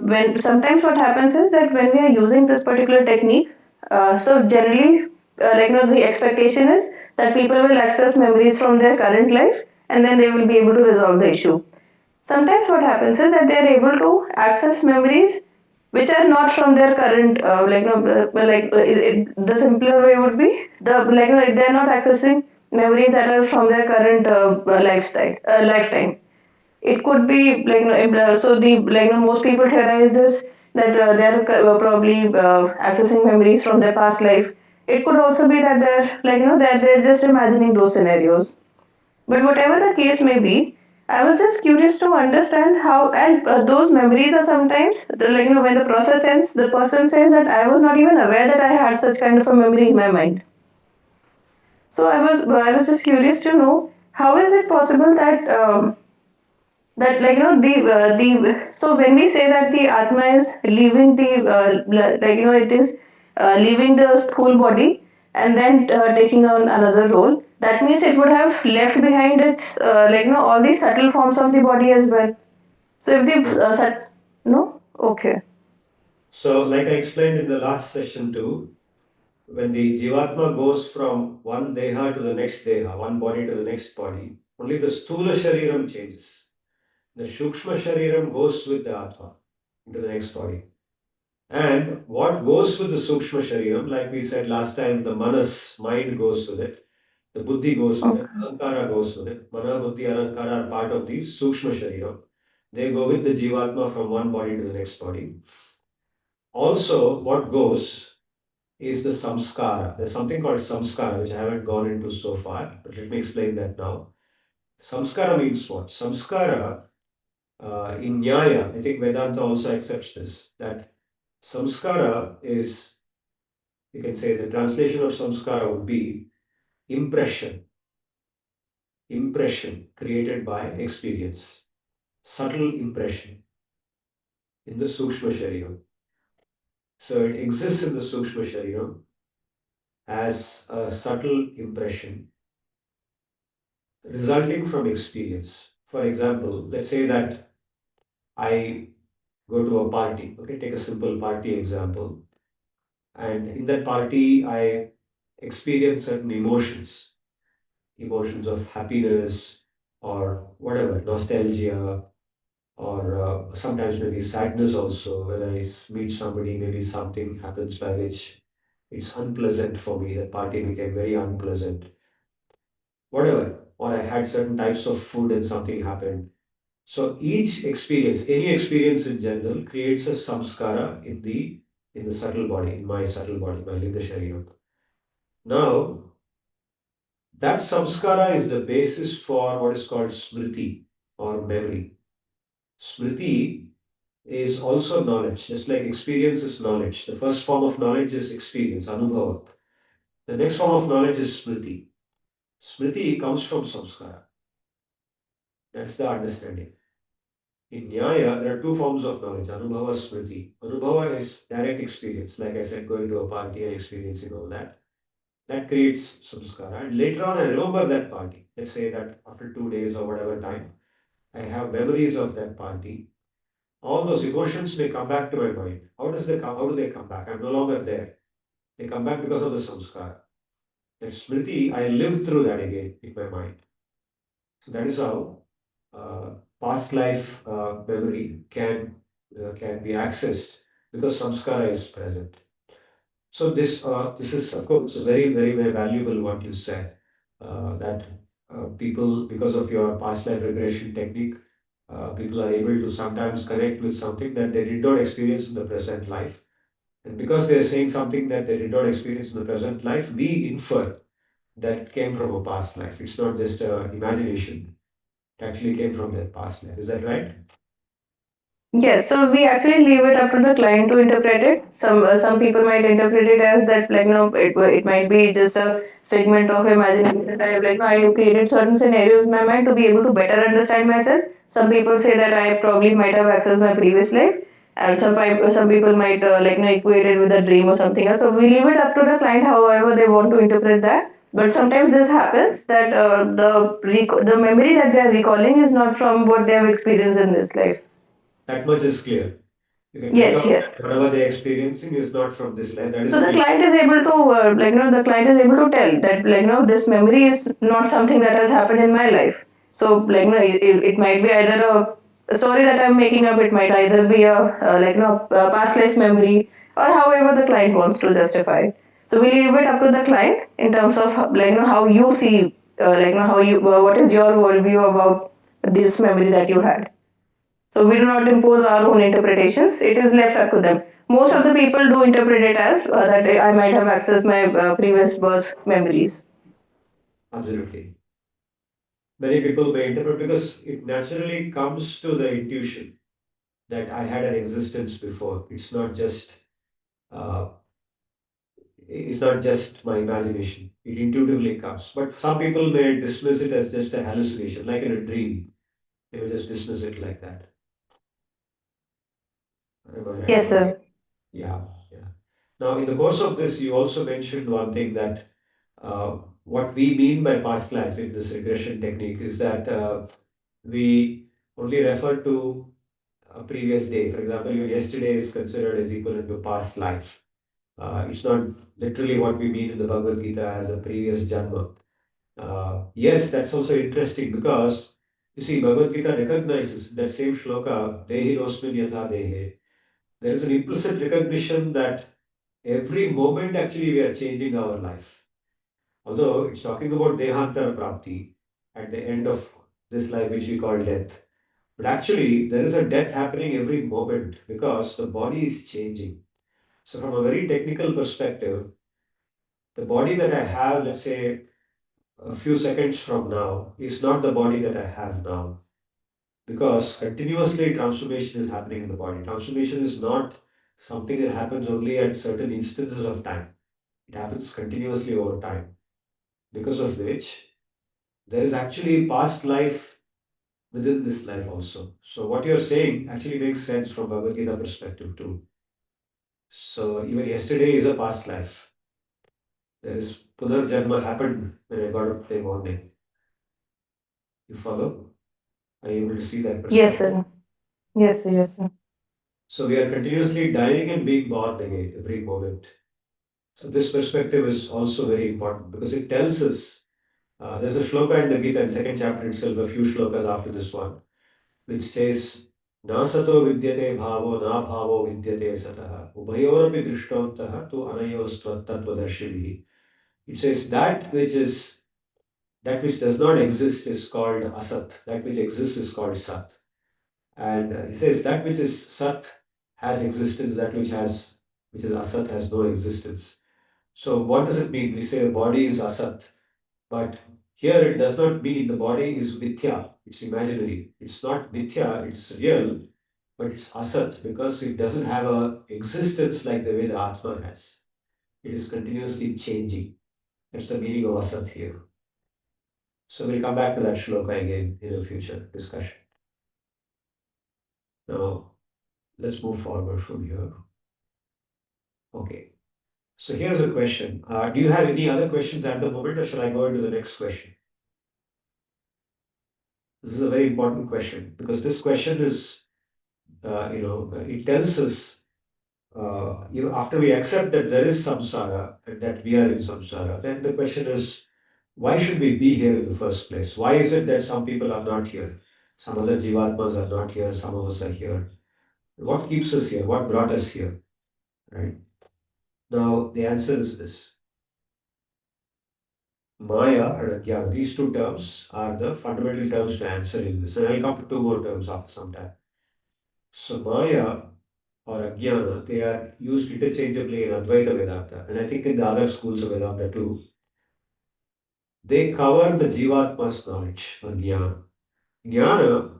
when sometimes what happens is that when we are using this particular technique, so generally, the expectation is that people will access memories from their current life, and then they will be able to resolve the issue. Sometimes what happens is that they are able to access memories which are not from their current, the simpler way would be the they are not accessing memories that are from their current lifetime. It could be so the most people theorize this that they are probably accessing memories from their past life. It could also be that they're that they're just imagining those scenarios. But whatever the case may be, I was just curious to understand how, and those memories are sometimes, when the process ends, the person says that I was not even aware that I had such kind of a memory in my mind. So I was just curious to know how is it possible that the so when we say that the atma is leaving the it is leaving the school body and then taking on another role, that means it would have left behind its all these subtle forms of the body as well. So if the No. no, okay. So, like I explained in the last session too, when the Jivatma goes from one Deha to the next Deha, one body to the next body, only the Sthula Shariram changes. The Shukshma Shariram goes with the Atma into the next body. And what goes with the Sukshma Shariram, like we said last time, the Manas, mind goes with it, the Buddhi goes with it, Okay. Ahankara goes with it. Mana, Buddhi, Ahankara are part of the Sukshma Shariram. They go with the Jivatma from one body to the next body. Also, what goes is the samskara. There's something called samskara, which I haven't gone into so far, but let me explain that now. Samskara means what? Samskara in Nyaya, I think Vedanta also accepts this, that samskara is, you can say the translation of samskara would be impression, impression created by experience, subtle impression in the Sukshma Sharira. So it exists in the Sukshma Sharira as a subtle impression resulting from experience. For example, let's say that I go to a party, okay, take a simple party example, and in that party, I experience certain emotions, emotions of happiness or whatever, nostalgia, or sometimes maybe sadness also. When I meet somebody, maybe something happens by which it's unpleasant for me, the party became very unpleasant, whatever, or I had certain types of food and something happened. So each experience, any experience in general, creates a samskara in the subtle body, in my subtle body, my linga sharira. Now, that samskara is the basis for what is called smriti or memory. Smriti is also knowledge, just like experience is knowledge. The first form of knowledge is experience, anubhava. The next form of knowledge is smriti. Smriti comes from samskara. That's the understanding. In Nyaya, there are two forms of knowledge, Anubhava, Smriti. Anubhava is direct experience, like I said, going to a party and experiencing all that. That creates samskara. And later on, I remember that party. Let's say that after 2 days or whatever time, I have memories of that party. All those emotions may come back to my mind. How do they come back? I'm no longer there. They come back because of the samskara. That Smriti, I live through that again in my mind. So that is how uh, past life memory can be accessed because samskara is present. So this is of course very valuable what you said, that people, because of your past life regression technique, people are able to sometimes connect with something that they did not experience in the present life, and because they are saying something that they did not experience in the present life, we infer that it came from a past life. It's not just imagination. It actually came from their past life. Is that right? Yes, so we actually leave it up to the client to interpret it. Some people might interpret it as that it might be just a figment of imagination that I have created certain scenarios in my mind to be able to better understand myself. Some people say that I probably might have accessed my previous life. and some people might equate it with a dream or something else. So we leave it up to the client, however they want to interpret that. But sometimes this happens that the memory that they are recalling is not from what they have experienced in this life. That much is clear. You can make Yes, out yes. that whatever they're experiencing is not from this life. That So is the clear. client is able to, the client is able to tell that, this memory is not something that has happened in my life. So, it might be either a story that I'm making up. It might either be a past life memory, or however the client wants to justify it. So we leave it up to the client in terms of how you see, how you, what is your worldview about this memory that you had. So we do not impose our own interpretations. It is left up to them. Most of the people do interpret it as that I might have accessed my previous birth memories. Absolutely. Many people may interpret because it naturally comes to the intuition that I had an existence before. Uh, it's not just my imagination. It intuitively comes. But some people may dismiss it as just a hallucination, like in a dream. They will just dismiss it like that. Am I right? Yes, Okay. sir. Yeah, yeah. Now, in the course of this, you also mentioned one thing that what we mean by past life in this regression technique is that we only refer to a previous day. For example, your yesterday is considered as equivalent to past life. It's not literally what we mean in the Bhagavad-gita as a previous janma. Yes, that's also interesting because you see, Bhagavad-gita recognizes that same shloka, Dehi Rosmin Yatha Dehe. There is an implicit recognition that every moment actually we are changing our life. Although it's talking about Dehantara Prapti at the end of this life, which we call death. But actually, there is a death happening every moment because the body is changing. So, from a very technical perspective, the body that I have, let's say, a few seconds from now, is not the body that I have now. Because continuously transformation is happening in the body. Transformation is not something that happens only at certain instances of time, it happens continuously over time. Because of which, there is actually past life within this life also. So, what you're saying actually makes sense from Bhagavad Gita perspective too. So, even yesterday is a past life. There is Punarjanma happened when I got up today morning. You follow? Are you able to see that Yes, perspective? sir. Yes, sir. Yes, sir. So, we are continuously dying and being born again every moment. So, this perspective is also very important because it tells us there's a shloka in the Gita in second chapter itself, a few shlokas after this one, which says, Na sato vidyate bhavo na bhavo vidyate satah ubhayorapi drishtantah tu anayos tattvadarshibhi. It says that which does not exist is called asat. That which exists is called sat. And he says that which is sat has existence. Which is asat has no existence. So what does it mean? We say the body is asat, but here it does not mean the body is mithya. It's imaginary. It's not mithya. It's real, but it's asat because it doesn't have a existence like the way the atma has. It is continuously changing. That's the meaning of asat here. So we'll come back to that shloka again in a future discussion. Now, let's move forward from here. Okay. So here's a question. Do you have any other questions at the moment, or shall I go into the next question? This is a very important question because this question is, it tells us, after we accept that there is samsara and that we are in samsara, then the question is, why should we be here in the first place? Why is it that some people are not here? Some other jivatmas are not here, some of us are here. What keeps us here? What brought us here? Right? Now, the answer is this. Maya and Ajnana, these two terms are the fundamental terms to answer in this. And I'll come to two more terms after some time. So, Maya or Ajnana, they are used interchangeably in Advaita Vedanta, and I think in the other schools of Vedanta too. They cover the Jivatma's knowledge or Jnana. Jnana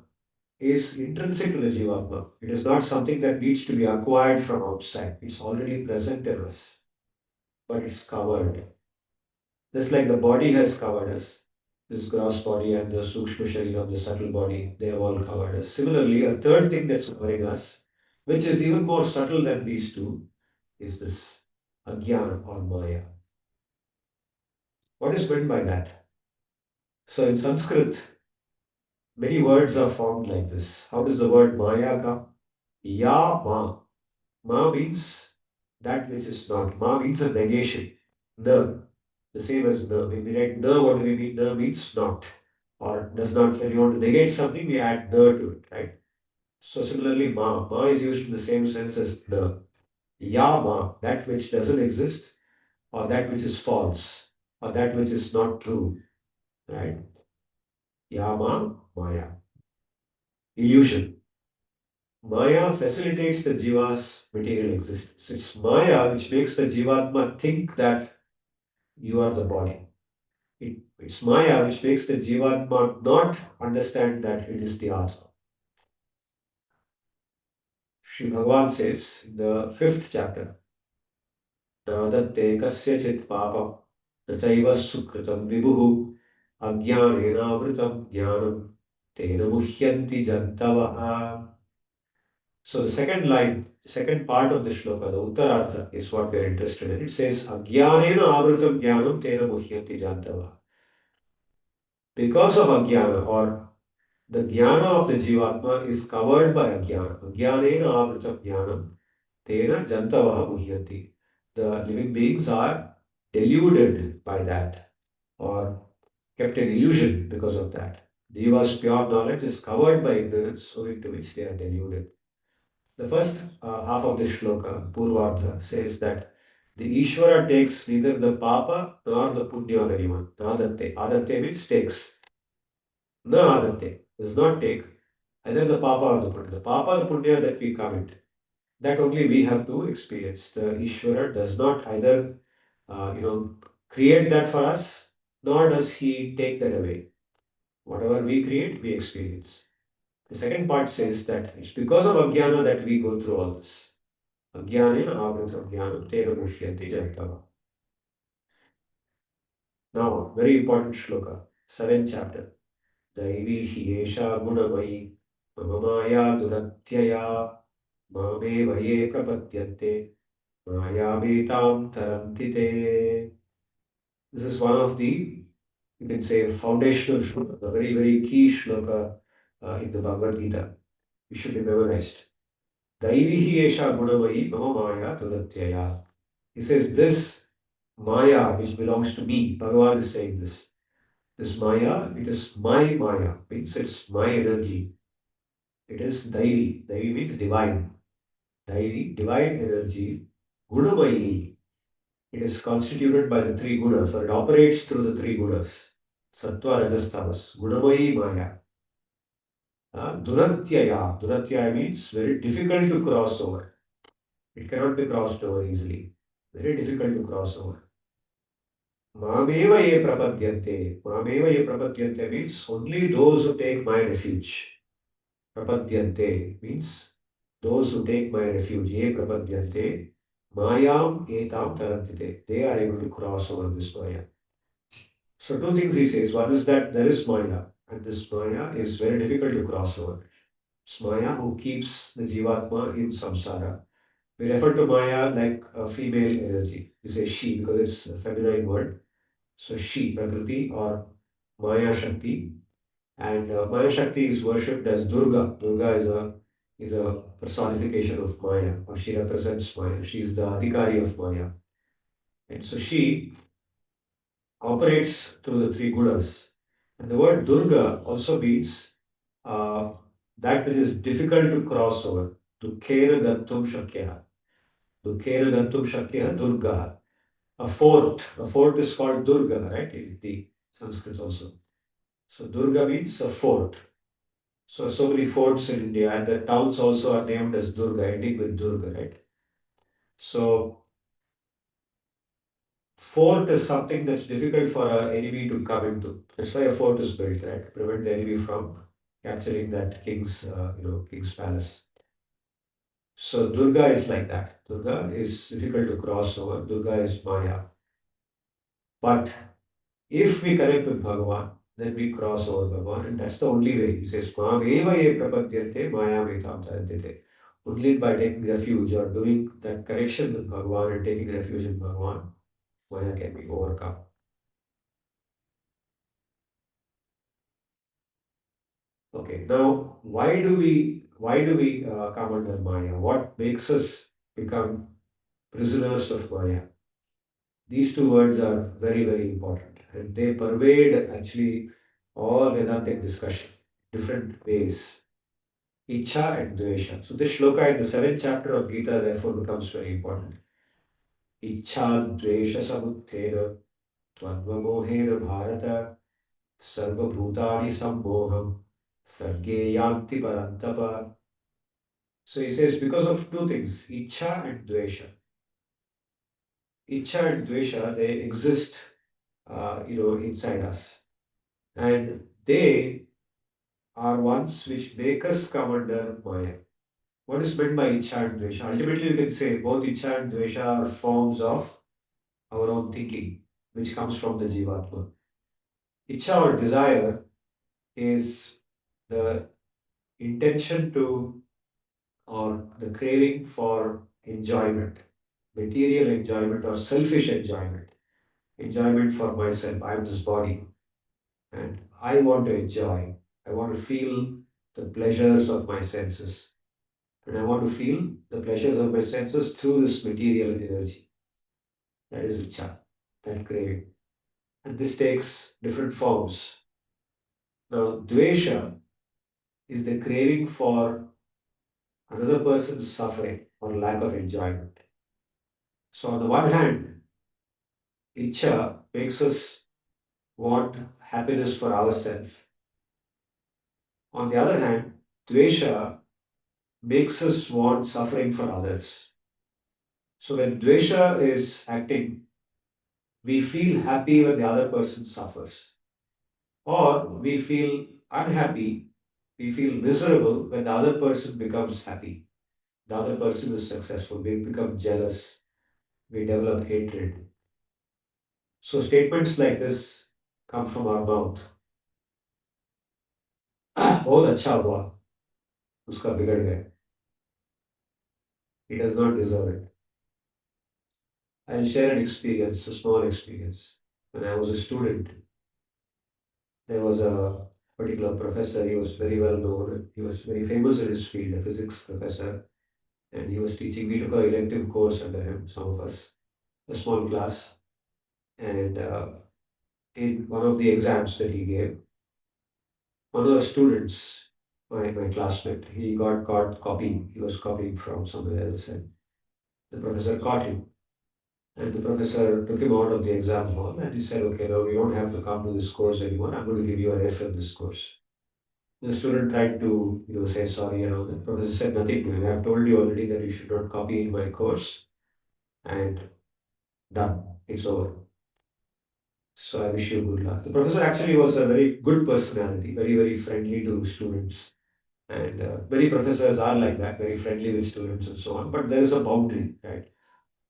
is intrinsic to the Jivatma. It is not something that needs to be acquired from outside. It's already present in us, but it's covered. Just like the body has covered us, this gross body and the Sukshma Sharira, the subtle body, they have all covered us. Similarly, a third thing that's covering us which is even more subtle than these two, is this Ajnana or Maya. What is meant by that? So in Sanskrit, many words are formed like this. How does the word Maya come? Ya Ma. Ma means that which is not. Ma means a negation. Na. The same as na. When we write na, what do we mean? Na means not. Or does not. When you want to negate something, we add na to it, right? So similarly, ma. Ma is used in the same sense as na. Ya Ma. That which doesn't exist, or that which is false, or that which is not true, right? Ya Ma, Maya. Illusion. Maya facilitates the jiva's material existence. It's Maya which makes the jivatma think that you are the body. It's Maya which makes the jivatma not understand that it is the Atma. Sri Bhagavan says in the fifth chapter, Nadatte kasyachit papam nachaiva sukritam vibhuhu ajnanenavritam jnanam tena muhyanti jantavaha. So the second line, the second part of the shloka, the Uttarartha, is what we are interested in. It says, Ajnanena avritam jnanam tena muhyanti jantava. Because of ajnana, or the jnana of the jivatma is covered by ajnana. Ajnanena avritam jnanam tena jantava muhyanti. The living beings are deluded by that, or kept in illusion because of that. Jiva's pure knowledge is covered by ignorance, owing to which they are deluded. The first half of the shloka, Purvardha, says that the Ishvara takes neither the papa nor the punya of anyone. Nadante. Adante means takes. Na adante does not take either the papa or the punya. The papa or the punya that we commit, that only we have to experience. The Ishvara does not either, create that for us, nor does he take that away. Whatever we create, we experience. The second part says that it's because of Ajnana that we go through all this. Ajnanena avritam jnanam tena muhyanti jantava. Now, very important shloka, 7th chapter. Daivi hi esha gunamayi mama maya duratyaya mame vaye prapatyante maya vetam tarantite. This is one of the, you can say, foundational shloka, a very, very key shloka in the Bhagavad-gita. It should be memorized. Daivihi esha gunamayi mama maya duratyaya. He says, this Maya, which belongs to me, Bhagavan is saying this. This Maya, it is my Maya, means it's my energy. It is Daivi. Daivi means divine. Daivi, divine energy. Gunamayi. It is constituted by the three gunas, or it operates through the three gunas. Sattva, Rajas, Tamas. Gunamayi Maya. Duratyaya. Duratyaya means very difficult to cross over. It cannot be crossed over easily. Very difficult to cross over. Mameva ye prapadyante. Mameva ye prapadyante means only those who take my refuge. Prapadyante means those who take my refuge. Ye prapadyante. Mayam etam tarantite. They are able to cross over this Maya. So two things he says. One is that there is Maya, and this Maya is very difficult to cross over. It's Maya who keeps the Jivatma in samsara. We refer to Maya like a female energy. We say she because it's a feminine word. So she, Prakriti or Maya Shakti, and Maya Shakti is worshipped as Durga. Durga is a personification of Maya, or she represents Maya. She is the Adhikari of Maya, and so she operates through the three gunas. And the word Durga also means uh, that which is difficult to cross over. Dukkena gantum shakya. Dukkena gantum shakya Durga. A fort. A fort is called Durga, right? In the Sanskrit also. So Durga means a fort. So many forts in India, and the towns also are named as Durga, ending with Durga, right? So fort is something that's difficult for an enemy to come into. That's why a fort is built, right? To prevent the enemy from capturing that king's palace. So Durga is like that. Durga is difficult to cross over. Durga is Maya. But if we connect with Bhagavan, then we cross over Bhagavan, and that's the only way. He says, Mam eva ye prapadyante maya vetam tarantite. Only by taking refuge or doing that connection with Bhagwan and taking refuge in Bhagwan, Maya can be overcome. Okay, now why do we come under Maya? What makes us become prisoners of Maya? These two words are very, very important and they pervade actually all Vedantic discussion, different ways. Icha and Dvesha. So this shloka in the seventh chapter of Gita therefore becomes very important. Icha Dvesha Samuttena Tvanvamohena Bharata Sarvabhutani Sammoham Sarge Yanti Parantapa. So he says because of two things, Icha and Dvesha. Icha and Dvesha, they exist, inside us. And they are ones which make us come under Maya. What is meant by Icha and Dvesha? Ultimately, you can say both Icha and Dvesha are forms of our own thinking, which comes from the Jivatma. Icha or desire is the intention to or the craving for enjoyment, material enjoyment or selfish enjoyment, enjoyment for myself. I am this body and I want to enjoy. I want to feel the pleasures of my senses. And I want to feel the pleasures of my senses through this material energy. That is Icha, that craving. And this takes different forms. Now, Dvesha is the craving for another person's suffering or lack of enjoyment. So, on the one hand, Icha makes us want happiness for ourselves. On the other hand, Dvesha makes us want suffering for others. So, when Dvesha is acting, we feel happy when the other person suffers, or we feel unhappy, we feel miserable when the other person becomes happy. The other person is successful, we become jealous, we develop hatred. So statements like this come from our mouth. बहुत अच्छा हुआ उसका बिगड़ गया. He does not deserve it. I'll share an experience, a small experience. When I was a student, there was a particular professor. He was very well known. He was very famous in his field, a physics professor. And he was teaching. We took an elective course under him, some of us, a small class. And in one of the exams that he gave, one of the students, my classmate, he got caught copying. He was copying from somewhere else, and the professor caught him. And the professor took him out of the exam hall and he said, okay, now you don't have to come to this course anymore. I'm going to give you an F in this course. The student tried to, say sorry and all. The professor said nothing to him. I have told you already that you should not copy in my course, and done. It's over. So I wish you good luck. The professor actually was a very good personality, very, very friendly to students. And many professors are like that, very friendly with students and so on. But there is a boundary, right?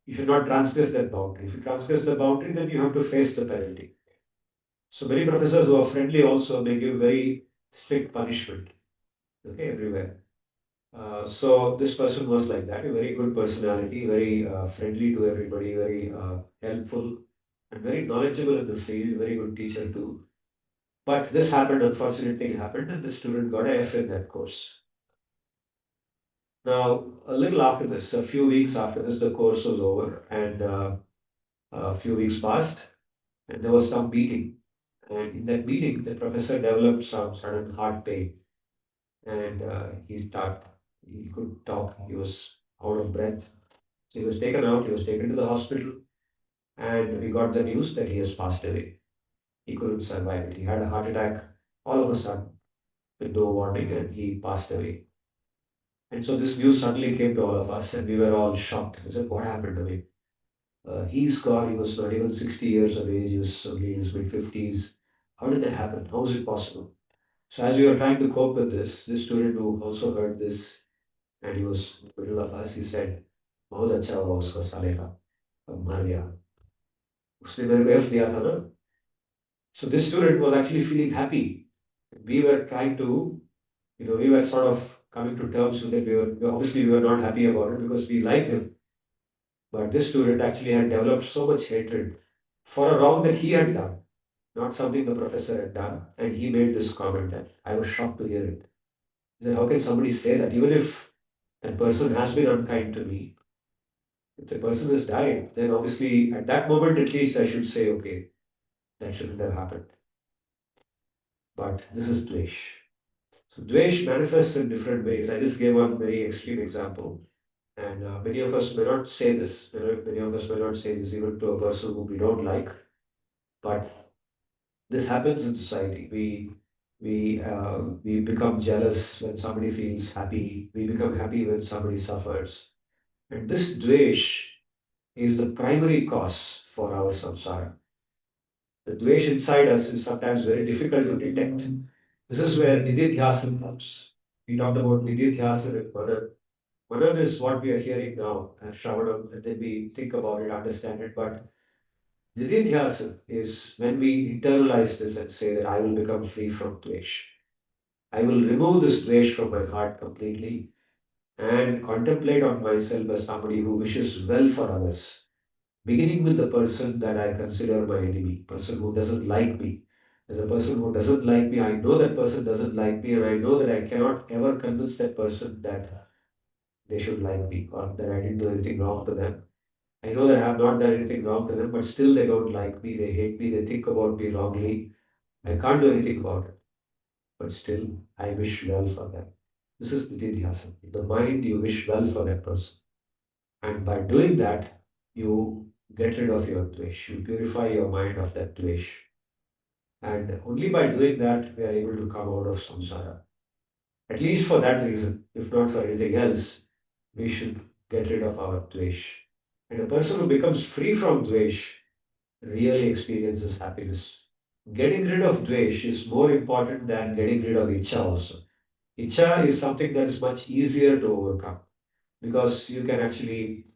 You should not transgress that boundary. If you transgress the boundary, then you have to face the penalty. So many professors who are friendly also may give very strict punishment, okay, everywhere. So this person was like that, a very good personality, very friendly to everybody, very helpful, and very knowledgeable in the field, very good teacher too. But this happened, unfortunate thing happened, and the student got a F in that course. Now, a little after this, a few weeks after this, the course was over, and a few weeks passed, and there was some meeting. And in that meeting, the professor developed some sudden heart pain, and he could talk, he was out of breath. So he was taken out, he was taken to the hospital, and we got the news that he has passed away. He couldn't survive it. He had a heart attack all of a sudden with no warning, and he passed away. And so this news suddenly came to all of us, and we were all shocked. We said, what happened? I mean, he's gone. He was not even 60 years of age. He was only in his mid 50s. How did that happen? How is it possible? So as we were trying to cope with this student who also heard this, and he was in the middle of us, he said, बहुत अच्छा हुआ उसका साले का अब मर गया उसने मेरे को F दिया था ना. So this student was actually feeling happy. We were trying to, we were sort of coming to terms with it. Obviously we were not happy about it because we liked him. But this student actually had developed so much hatred for a wrong that he had done, not something the professor had done. And he made this comment and I was shocked to hear it. He said, how can somebody say that? Even if that person has been unkind to me, if the person has died, then obviously at that moment at least I should say, okay, that shouldn't have happened. But this is Dvesh. So Dvesh manifests in different ways. I just gave one very extreme example. And many of us may not say this. Many of us may not say this even to a person who we don't like. But this happens in society. We become jealous when somebody feels happy. We become happy when somebody suffers. And this dvesh is the primary cause for our samsara. The dvesh inside us is sometimes very difficult to detect. This is where nididhyasana comes. We talked about nididhyasana and manan. Manan is what we are hearing now, Shravanam, and then we think about it, understand it. But nididhyasana is when we internalize this and say that I will become free from dvesh. I will remove this dvesh from my heart completely and contemplate on myself as somebody who wishes well for others, beginning with the person that I consider my enemy, person who doesn't like me. As a person who doesn't like me, I know that person doesn't like me, and I know that I cannot ever convince that person that they should like me or that I didn't do anything wrong to them. I know that I have not done anything wrong to them, but still they don't like me, they hate me, they think about me wrongly. I can't do anything about it, but still I wish well for them. This is Nididhyasana. In the mind, you wish well for that person. And by doing that, you get rid of your dvesh. You purify your mind of that dvesh. And only by doing that, we are able to come out of samsara. At least for that reason, if not for anything else, we should get rid of our dvesh. And a person who becomes free from dvesh really experiences happiness. Getting rid of dvesh is more important than getting rid of icha also. Icha is something that is much easier to overcome because you can actually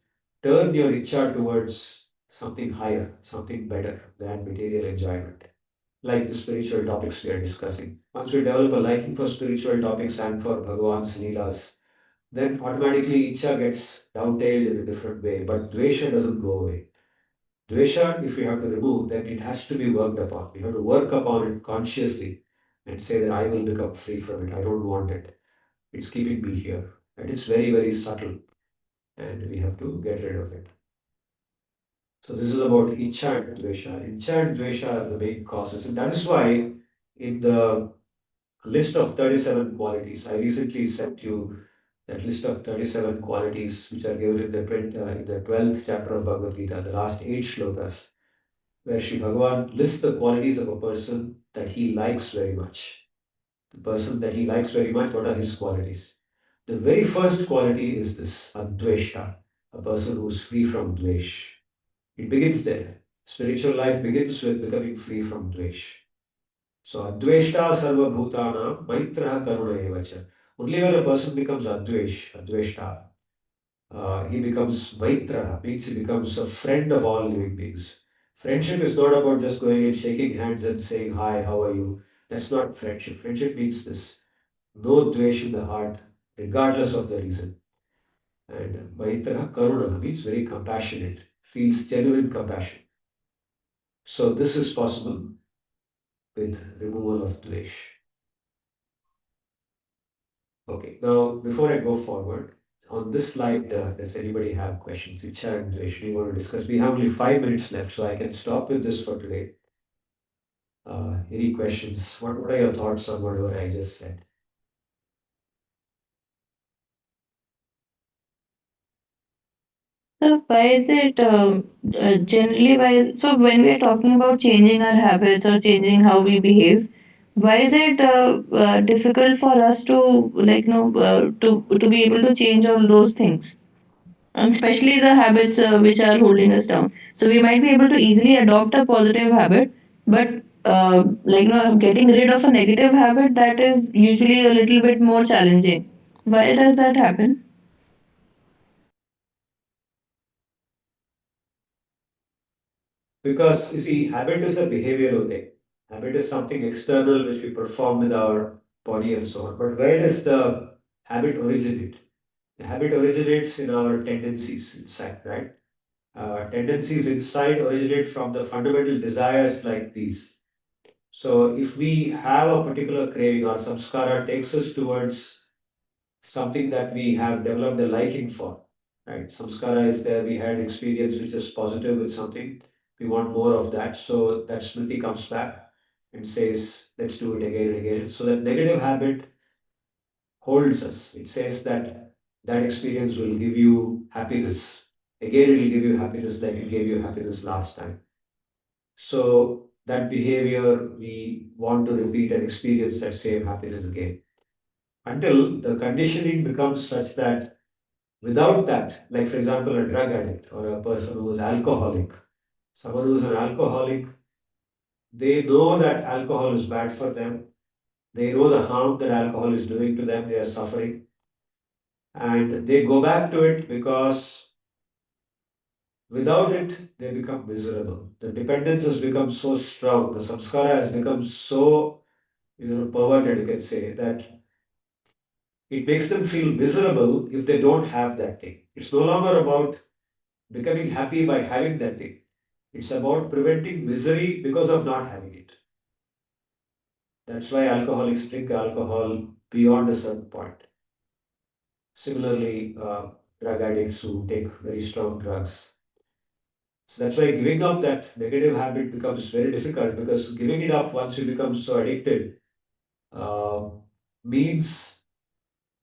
turn your icha towards something higher, something better than material enjoyment, like the spiritual topics we are discussing. Once we develop a liking for spiritual topics and for Bhagavan's Leelas, then automatically icha gets dovetailed in a different way, but dvesha doesn't go away. Dvesha, if we have to remove, then it has to be worked upon. We have to work upon it consciously and say that I will become free from it. I don't want it. It's keeping me here. And it's very, very subtle, and we have to get rid of it. So this is about Icha and Dvesha. Icha and Dvesha are the main causes. And that is why in the list of 37 qualities, I recently sent you that list of 37 qualities which are given in the 12th chapter of Bhagavad-gita, the last 8 shlokas, where Sri Bhagavan lists the qualities of a person that he likes very much. The person that he likes very much, what are his qualities? The very first quality is this, Adveshta, a person who is free from Dvesh. It begins there. Spiritual life begins with becoming free from Dvesh. So, Adveshta Sarva Bhutana Maitraha Karuna Evacha. Only when a person becomes Adveshta, he becomes Maitra, means he becomes a friend of all living beings. Friendship is not about just going and shaking hands and saying, hi, how are you? That's not friendship. Friendship means this no dvesh in the heart, regardless of the reason. And Maitra Karuna means very compassionate, feels genuine compassion. So this is possible with removal of dvesh. Okay, now before I go forward, on this slide, does anybody have questions? Icha and dvesh, we want to discuss. We have only 5 minutes left, so I can stop with this for today. Any questions? What are your thoughts on whatever I just said? So why is it generally why is, so when we are talking about changing our habits or changing how we behave, why is it difficult for us to to be able to change all those things, and especially the habits which are holding us down? So we might be able to easily adopt a positive habit, but getting rid of a negative habit, that is usually a little bit more challenging. Why does that happen? Because you see, habit is a behavioral thing. Habit is something external which we perform with our body and so on. But where does the habit originate? The habit originates in our tendencies inside, right? Tendencies inside originate from the fundamental desires like these. So if we have a particular craving, or samskara takes us towards something that we have developed a liking for, right? Samskara is there, we had experience which is positive with something, we want more of that. So that smriti comes back and says, let's do it again and again. So that negative habit holds us. It says that that experience will give you happiness. Again, it will give you happiness like it gave you happiness last time. So that behavior, we want to repeat and experience that same happiness again. Until the conditioning becomes such that without that, like for example, a drug addict or a person who is alcoholic, someone who is an alcoholic, they know that alcohol is bad for them. They know the harm that alcohol is doing to them. They are suffering. And they go back to it because without it, they become miserable. The dependence has become so strong. The samskara has become so, perverted, you can say, that it makes them feel miserable if they don't have that thing. It's no longer about becoming happy by having that thing. It's about preventing misery because of not having it. That's why alcoholics drink alcohol beyond a certain point. Similarly, drug addicts who take very strong drugs. So that's why giving up that negative habit becomes very difficult, because giving it up once you become so addicted uh, means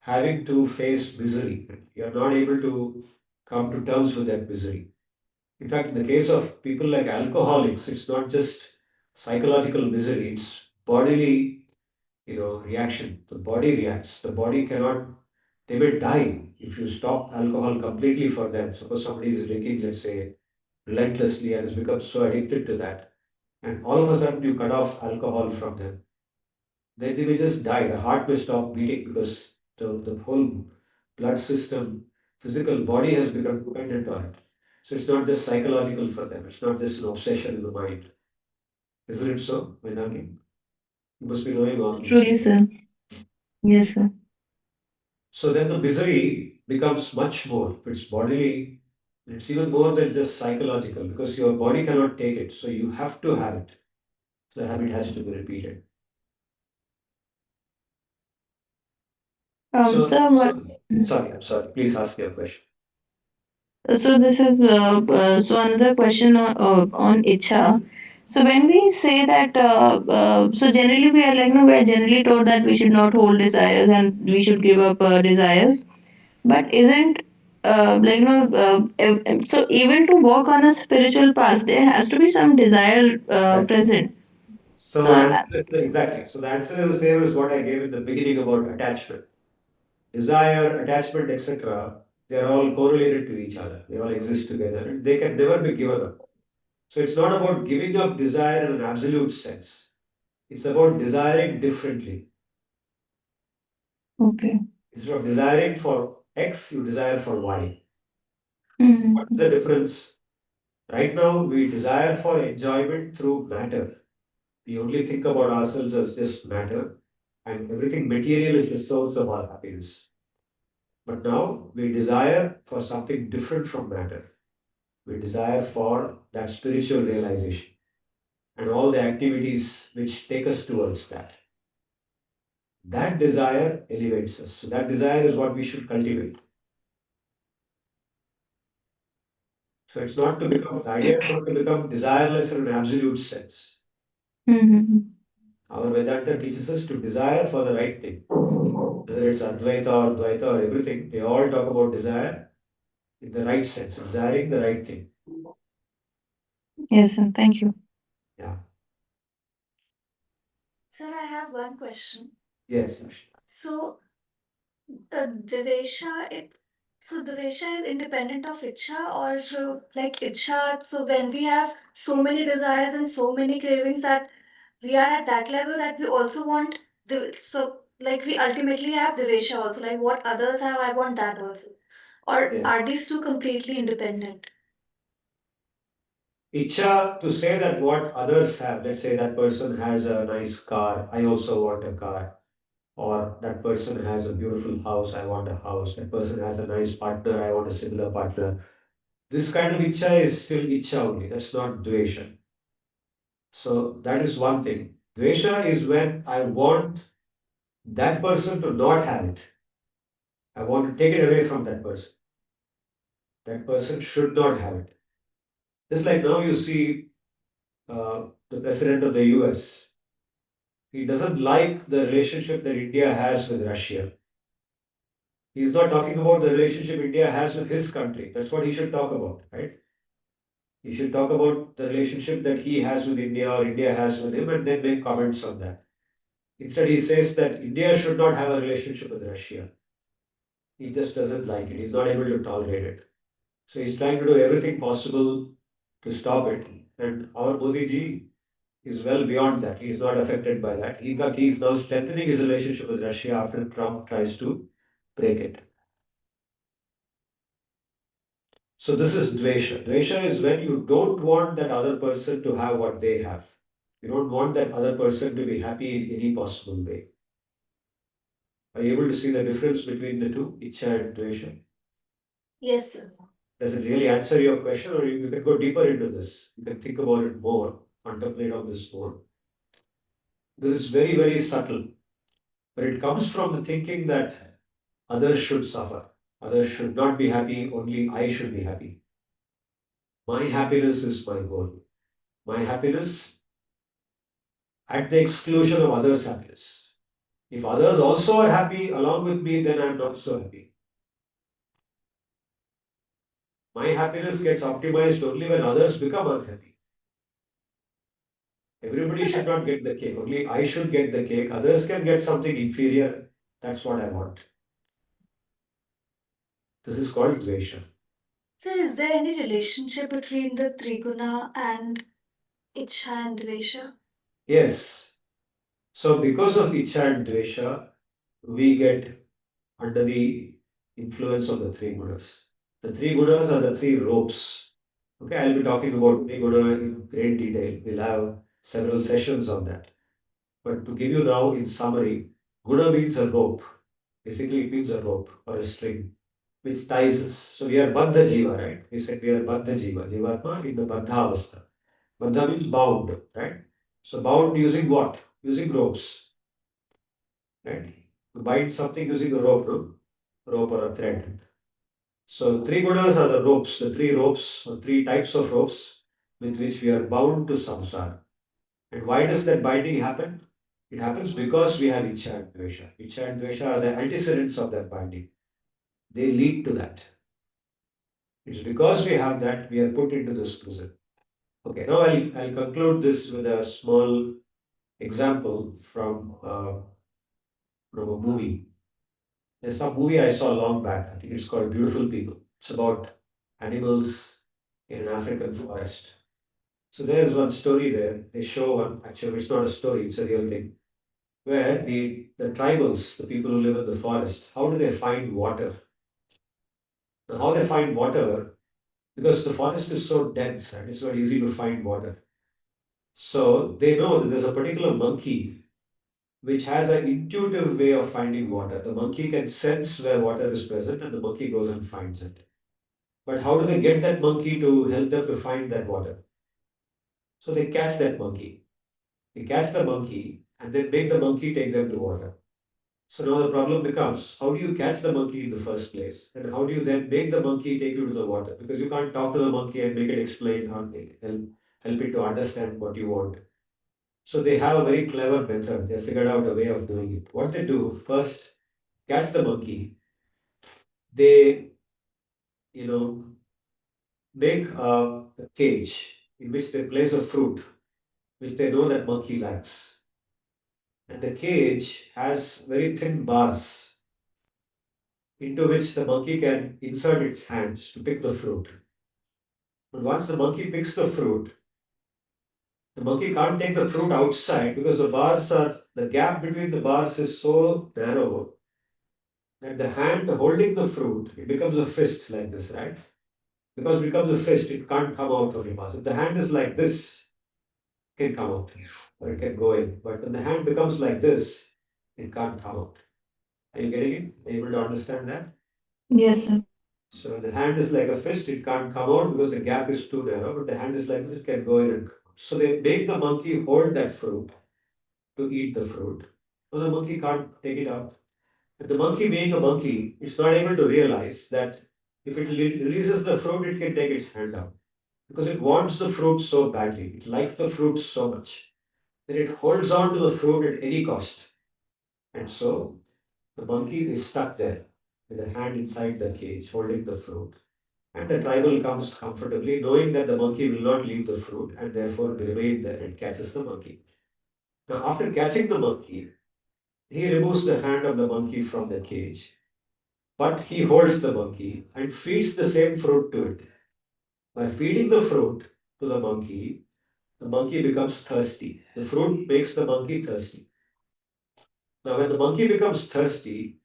having to face misery. You're not able to come to terms with that misery. In fact, in the case of people like alcoholics, it's not just psychological misery, it's bodily, reaction. The body reacts. The body cannot, they may die if you stop alcohol completely for them. Suppose somebody is drinking, let's say, relentlessly and has become so addicted to that, and all of a sudden you cut off alcohol from them, then they may just die. The heart may stop beating because the whole blood system, physical body has become dependent on it. So it's not just psychological for them, it's not just an obsession in the mind. Isn't it so, Vedaki? You must be knowing all these Truly, things. sir. Yes, sir. So then the misery becomes much more. It's bodily, it's even more than just psychological, because your body cannot take it. So you have to have it. The habit has to be repeated. So, Sir, what? sorry, I'm sorry. Please ask your question. So this is so another question on Icha. So when we say that, so generally we are like, no, we are generally told that we should not hold desires and we should give up desires. But isn't so even to walk on a spiritual path, there has to be some desire Exactly. present. So So the answer is exactly. So the answer is the same as what I gave in the beginning about attachment. Desire, attachment, etc. They are all correlated to each other. They all exist together, and they can never be given up. So it's not about giving up desire in an absolute sense. It's about desiring differently. okay. Instead of desiring for X, you desire for Y. What's Hmm. the difference? Right now, we desire for enjoyment through matter. We only think about ourselves as just matter, and everything material is the source of our happiness. But now we desire for something different from matter. We desire for that spiritual realization and all the activities which take us towards that. That desire elevates us. So that desire is what we should cultivate. So it's not to become, the idea is not to become desireless in an absolute sense. Hmm. Our Vedanta teaches us to desire for the right thing. Whether it's Advaita or Dvaita or everything, they all talk about desire in the right sense, desiring the right thing. Yes, sir. Thank you. Yeah. Sir, I have one question. Yes, Ash. So, Devesha, so Devesha is independent of Icha, or like Icha. So when we have so many desires and so many cravings that we are at that level that we also want the, so like we ultimately have Devesha also, like what others have, I want that also. Or Yeah. are these two completely independent? Icha, to say that what others have, let's say that person has a nice car, I also want a car. Or that person has a beautiful house, I want a house. That person has a nice partner, I want a similar partner. This kind of icha is still icha only. That's not dvesha. So that is one thing. Dvesha is when I want that person to not have it. I want to take it away from that person. That person should not have it. Just like now you see the president of the US, he doesn't like the relationship that India has with Russia. He's not talking about the relationship India has with his country. That's what he should talk about, right? He should talk about the relationship that he has with India or India has with him and then make comments on that. Instead, he says that India should not have a relationship with Russia. He just doesn't like it. He's not able to tolerate it. So he's trying to do everything possible to stop it. And our Modi ji is well beyond that. He is not affected by that. In fact, he is now strengthening his relationship with Russia after Trump tries to break it. So this is dvesha. Dvesha is when you don't want that other person to have what they have. You don't want that other person to be happy in any possible way. Are you able to see the difference between the two, icha and dvesha? Yes, sir. Does it really answer your question, or you can go deeper into this? You can think about it more, contemplate on this more. This is very, very subtle, but it comes from the thinking that others should suffer. Others should not be happy, only I should be happy. My happiness is my goal. My happiness at the exclusion of others' happiness. If others also are happy along with me, then I'm not so happy. My happiness gets optimized only when others become unhappy. Everybody should not get the cake, only I should get the cake. Others can get something inferior. That's what I want. This is called dvesha. So, is there any relationship between the Triguna and Ichha and Dvesha? Yes. So, because of icha and dvesha, we get under the influence of the three gunas. The three gunas are the three ropes. Okay, I'll be talking about three guna in great detail. We'll have several sessions on that. But to give you now in summary, guna means a rope. Basically, it means a rope or a string which ties us. So we are baddha jiva, right? We said we are baddha jiva, jivatma in the baddha avastha. Baddha means bound, right? So bound using what? Using ropes, right? To bind something using a rope, no? Rope or a thread. So three gunas are the ropes, the three ropes or three types of ropes with which we are bound to samsara. And why does that binding happen? It happens because we have Icha and Dvesha. Icha and Dvesha are the antecedents of that binding. They lead to that. It's because we have that we are put into this prison. Okay, now I'll conclude this with a small example from a movie. There's some movie I saw long back. I think it's called Beautiful People. It's about animals in an African forest. So there's one story there. They show one, actually, it's not a story, it's a real thing, where the tribals, the people who live in the forest, how do they find water? Now, how they find water, because the forest is so dense and it's not easy to find water. So they know that there's a particular monkey which has an intuitive way of finding water. The monkey can sense where water is present and the monkey goes and finds it. But how do they get that monkey to help them to find that water? So they catch that monkey. They catch the monkey and then make the monkey take them to water. So now the problem becomes, how do you catch the monkey in the first place? And how do you then make the monkey take you to the water? Because you can't talk to the monkey and make it explain or help it to understand what you want. So they have a very clever method. They figured out a way of doing it. What they do, first catch the monkey. They, you know, make a cage in which they place a fruit, which they know that monkey likes. And the cage has very thin bars into which the monkey can insert its hands to pick the fruit. But once the monkey picks the monkey can't take the fruit outside because the gap between the bars is so narrow that the hand holding the fruit, it becomes a fist like this, right? Because it becomes a fist, it can't come out of the bars. If the hand is like this, it can come out or it can go in. But when the hand becomes like this, it can't come out. Are you getting it? Are you able to understand that? Yes, sir. So the hand is like a fist, it can't come out because the gap is too narrow, but the hand is like this, it can go in and come out. So they make the monkey hold that fruit to eat the fruit. So the monkey can't take it out. And the monkey, being a monkey, is not able to realize that if it releases the fruit, it can take its hand out. Because it wants the fruit so badly, it likes the fruit so much that it holds on to the fruit at any cost. And so the monkey is stuck there with a hand inside the cage holding the fruit. And the tribal comes comfortably, knowing that the monkey will not leave the fruit and therefore remain there and catches the monkey. Now, after catching the monkey, he removes the hand of the monkey from the cage, but he holds the monkey and feeds the same fruit to it. By feeding the fruit to the monkey becomes thirsty. The fruit makes the monkey thirsty. Now, when the monkey becomes thirsty,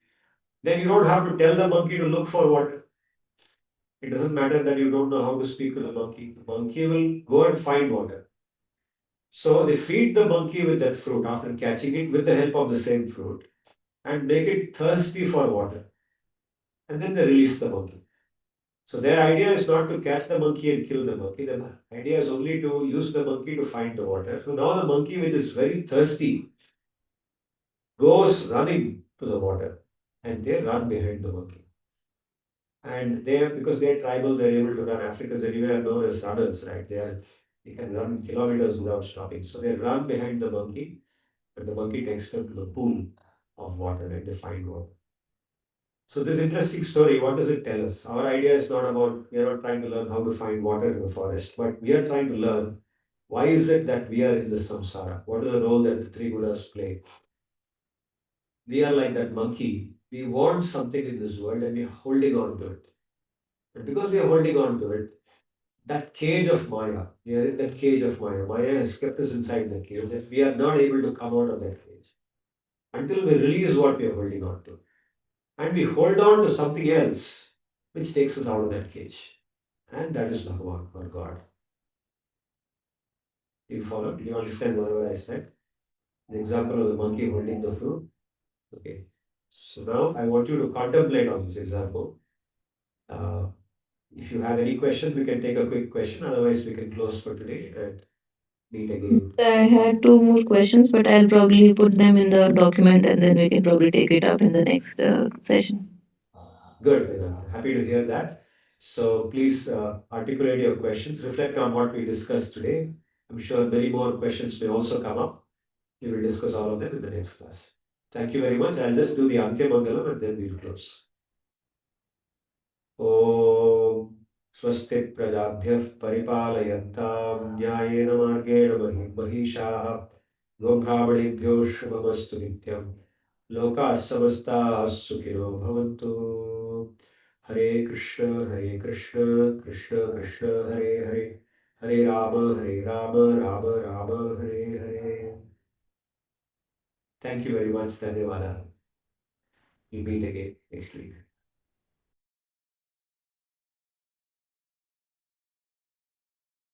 then you don't have to tell the monkey to look for water. It doesn't matter that you don't know how to speak to the monkey. The monkey will go and find water. So they feed the monkey with that fruit after catching it with the help of the same fruit and make it thirsty for water. And then they release the monkey. So their idea is not to catch the monkey and kill the monkey. The idea is only to use the monkey to find the water. So now the monkey, which is very thirsty, goes running to the water and they run behind the monkey. And they, because they're tribal, they're able to run. Africans anyway are known as runners, right? They can run kilometers without stopping. So they run behind the monkey, and the monkey takes them to the pool of water and they find water. So this interesting story, what does it tell us? Our idea is not about, we are not trying to learn how to find water in the forest, but we are trying to learn why is it that we are in the samsara? What is the role that the three Buddhas play? We are like that monkey. We want something in this world and we are holding on to it. And because we are holding on to it, that cage of Maya, we are in that cage of Maya. Maya has kept us inside the cage and we are not able to come out of that cage until we release what we are holding on to. And we hold on to something else which takes us out of that cage. And that is Bhagavan or God. Do you follow? Do you understand whatever I said? The example of the monkey holding the fruit. Okay. So now I want you to contemplate on this example. Uh, if you have any question, we can take a quick question. Otherwise, we can close for today and meet again. I had two more questions, but I'll probably put them in the document and then we can probably take it up in the next session. Good, Vedanta. Happy to hear that. So please articulate your questions, reflect on what we discussed today. I'm sure many more questions may also come up. We will discuss all of them in the next class. Thank you very much. I'll just do the Antya Mangalam and then we'll close. ॐ स्वस्ति प्रजाभ्यः परिपालयन्तां न्यायेन मार्गेण महिषाः गोब्राह्मणेभ्यो शुभमस्तु नित्यं लोकाः समस्ताः सुखिनो भवन्तु हरे Krishna Krishna Krishna Hare Hare Hare Ram Ram Ram Hare Hare Thank you very much. धन्यवाद. We'll meet again next week.